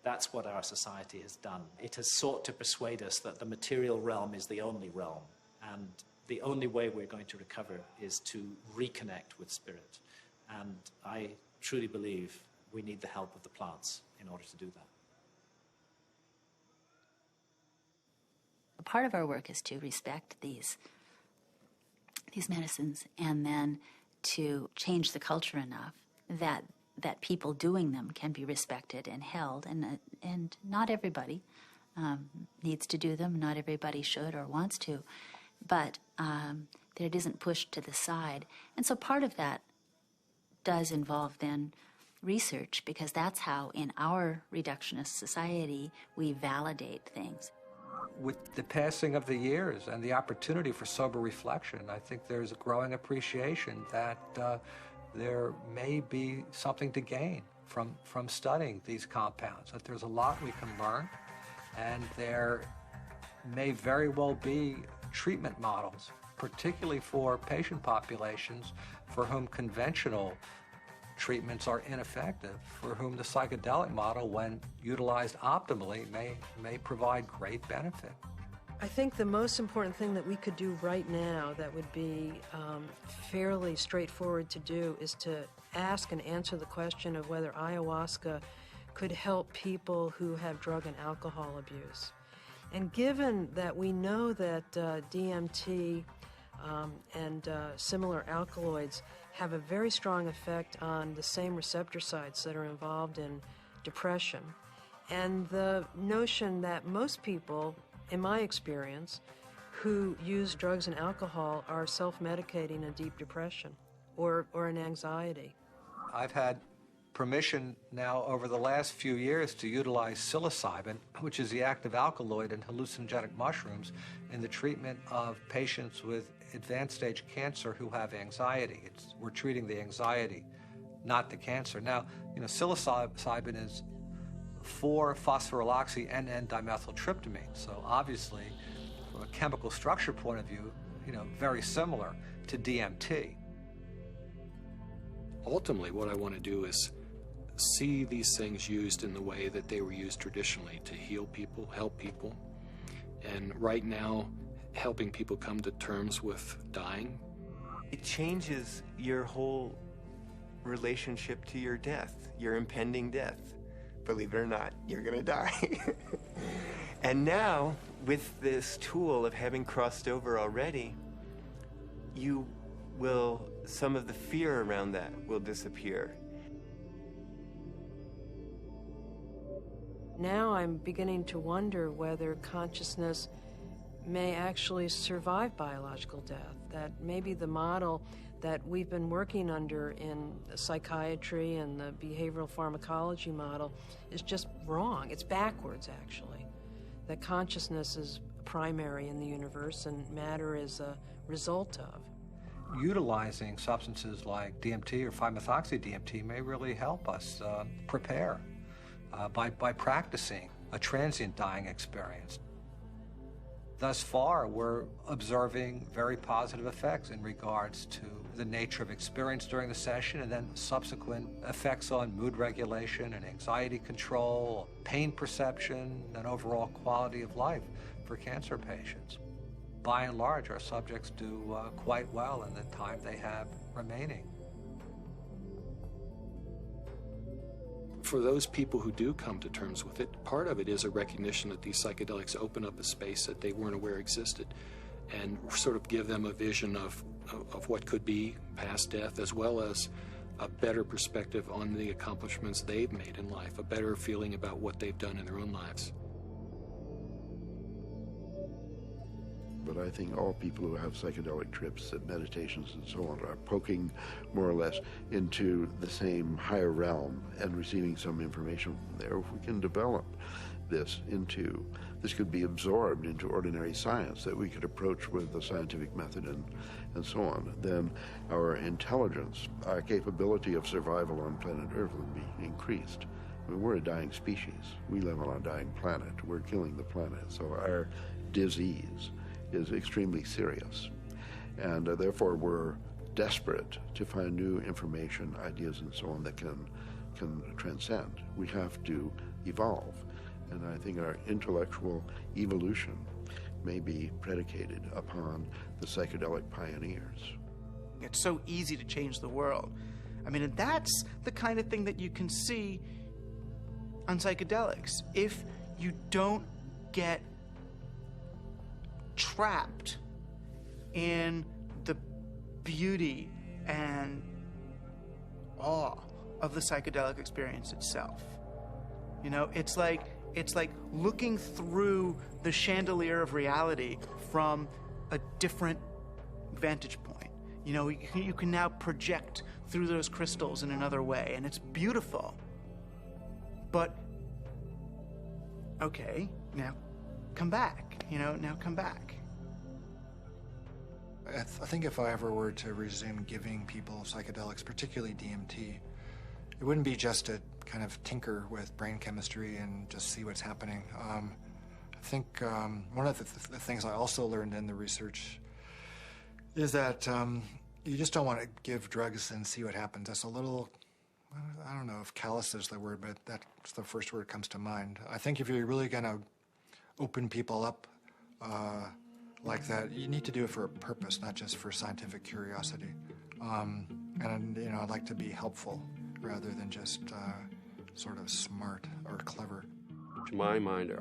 That's what our society has done. It has sought to persuade us that the material realm is the only realm, and the only way we're going to recover is to reconnect with spirit. And I truly believe we need the help of the plants in order to do that. A part of our work is to respect these medicines and then to change the culture enough that people doing them can be respected and held. And not everybody needs to do them. Not everybody should or wants to. But that it isn't pushed to the side. And so part of that does involve then research, because that's how in our reductionist society we validate things. With the passing of the years and the opportunity for sober reflection, I think there's a growing appreciation that there may be something to gain from studying these compounds, that there's a lot we can learn, and there may very well be treatment models, particularly for patient populations for whom conventional treatments are ineffective, for whom the psychedelic model, when utilized optimally, may provide great benefit. I think the most important thing that we could do right now that would be fairly straightforward to do is to ask and answer the question of whether ayahuasca could help people who have drug and alcohol abuse. And given that we know that DMT and similar alkaloids have a very strong effect on the same receptor sites that are involved in depression, and the notion that most people, in my experience, who use drugs and alcohol are self-medicating a deep depression or an anxiety. I've had permission now over the last few years to utilize psilocybin, which is the active alkaloid in hallucinogenic mushrooms, in the treatment of patients with advanced stage cancer who have anxiety. We're treating the anxiety, not the cancer. Now, psilocybin is 4-phosphoryloxy-N,N-dimethyltryptamine, so obviously, from a chemical structure point of view, very similar to DMT. Ultimately, what I want to do is see these things used in the way that they were used traditionally, to heal people, help people. And right now, helping people come to terms with dying. It changes your whole relationship to your death, your impending death. Believe it or not, you're gonna die. And now, with this tool of having crossed over already, some of the fear around that will disappear. Now I'm beginning to wonder whether consciousness may actually survive biological death, that maybe the model that we've been working under in psychiatry and the behavioral pharmacology model is just wrong. It's backwards, actually. That consciousness is primary in the universe and matter is a result of. Utilizing substances like DMT or 5-methoxy-DMT may really help us prepare by practicing a transient dying experience. Thus far, we're observing very positive effects in regards to the nature of experience during the session and then subsequent effects on mood regulation and anxiety control, pain perception, and overall quality of life for cancer patients. By and large, our subjects do quite well in the time they have remaining. For those people who do come to terms with it, part of it is a recognition that these psychedelics open up a space that they weren't aware existed and sort of give them a vision of what could be past death, as well as a better perspective on the accomplishments they've made in life, a better feeling about what they've done in their own lives. But I think all people who have psychedelic trips and meditations and so on are poking more or less into the same higher realm and receiving some information from there. If we can develop this could be absorbed into ordinary science that we could approach with the scientific method and so on, then our intelligence, our capability of survival on planet Earth would be increased. I mean, we're a dying species. We live on a dying planet. We're killing the planet. So our disease is extremely serious, and therefore we're desperate to find new information, ideas, and so on that can transcend. We have to evolve, and I think our intellectual evolution may be predicated upon the psychedelic pioneers. It's so easy to change the world. I mean, and that's the kind of thing that you can see on psychedelics. If you don't get trapped in the beauty and awe of the psychedelic experience itself. You know, it's like looking through the chandelier of reality from a different vantage point. You know, you can now project through those crystals in another way, and it's beautiful. But, okay, now come back. Now come back. I think if I ever were to resume giving people psychedelics, particularly DMT, it wouldn't be just to kind of tinker with brain chemistry and just see what's happening. I think one of the things I also learned in the research is that you just don't want to give drugs and see what happens. That's a little, I don't know if callous is the word, but that's the first word that comes to mind. I think if you're really going to open people up like that, you need to do it for a purpose, not just for scientific curiosity. And I'd like to be helpful rather than just sort of smart or clever. To my mind,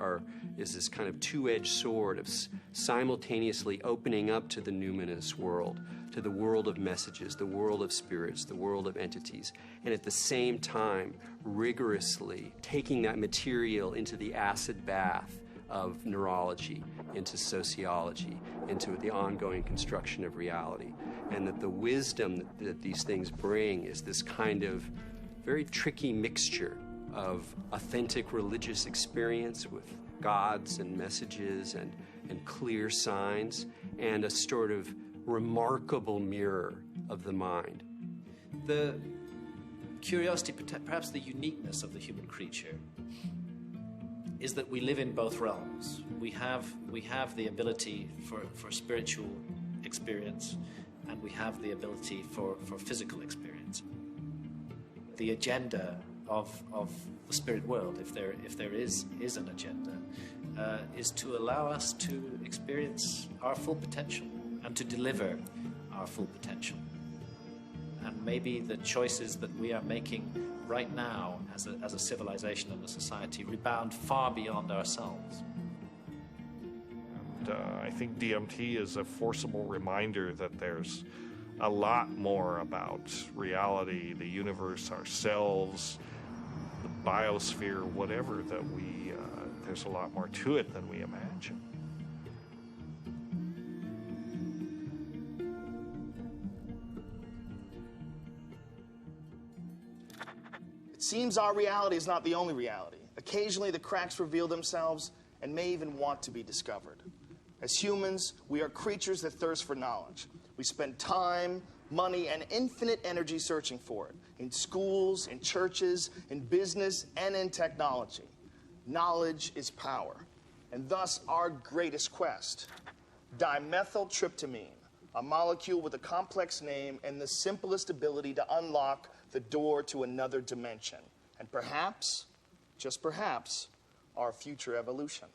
is this kind of two-edged sword of simultaneously opening up to the numinous world, to the world of messages, the world of spirits, the world of entities, and at the same time rigorously taking that material into the acid bath of neurology, into sociology, into the ongoing construction of reality. And that the wisdom that these things bring is this kind of very tricky mixture of authentic religious experience with gods and messages and clear signs, and a sort of remarkable mirror of the mind. The curiosity, perhaps the uniqueness of the human creature, is that we live in both realms. We have the ability for spiritual experience, and we have the ability for physical experience. the agenda of the spirit world, if there is an agenda, is to allow us to experience our full potential and to deliver our full potential. And maybe the choices that we are making right now as a civilization and a society rebound far beyond ourselves. And I think DMT is a forcible reminder that there's a lot more about reality, the universe, ourselves, the biosphere, whatever, that there's a lot more to it than we imagine. It seems our reality is not the only reality. Occasionally, the cracks reveal themselves and may even want to be discovered. As humans, we are creatures that thirst for knowledge. We spend time, money, and infinite energy searching for it, in schools, in churches, in business, and in technology. Knowledge is power, and thus our greatest quest. Dimethyltryptamine, a molecule with a complex name and the simplest ability to unlock the door to another dimension, and perhaps, just perhaps, our future evolution.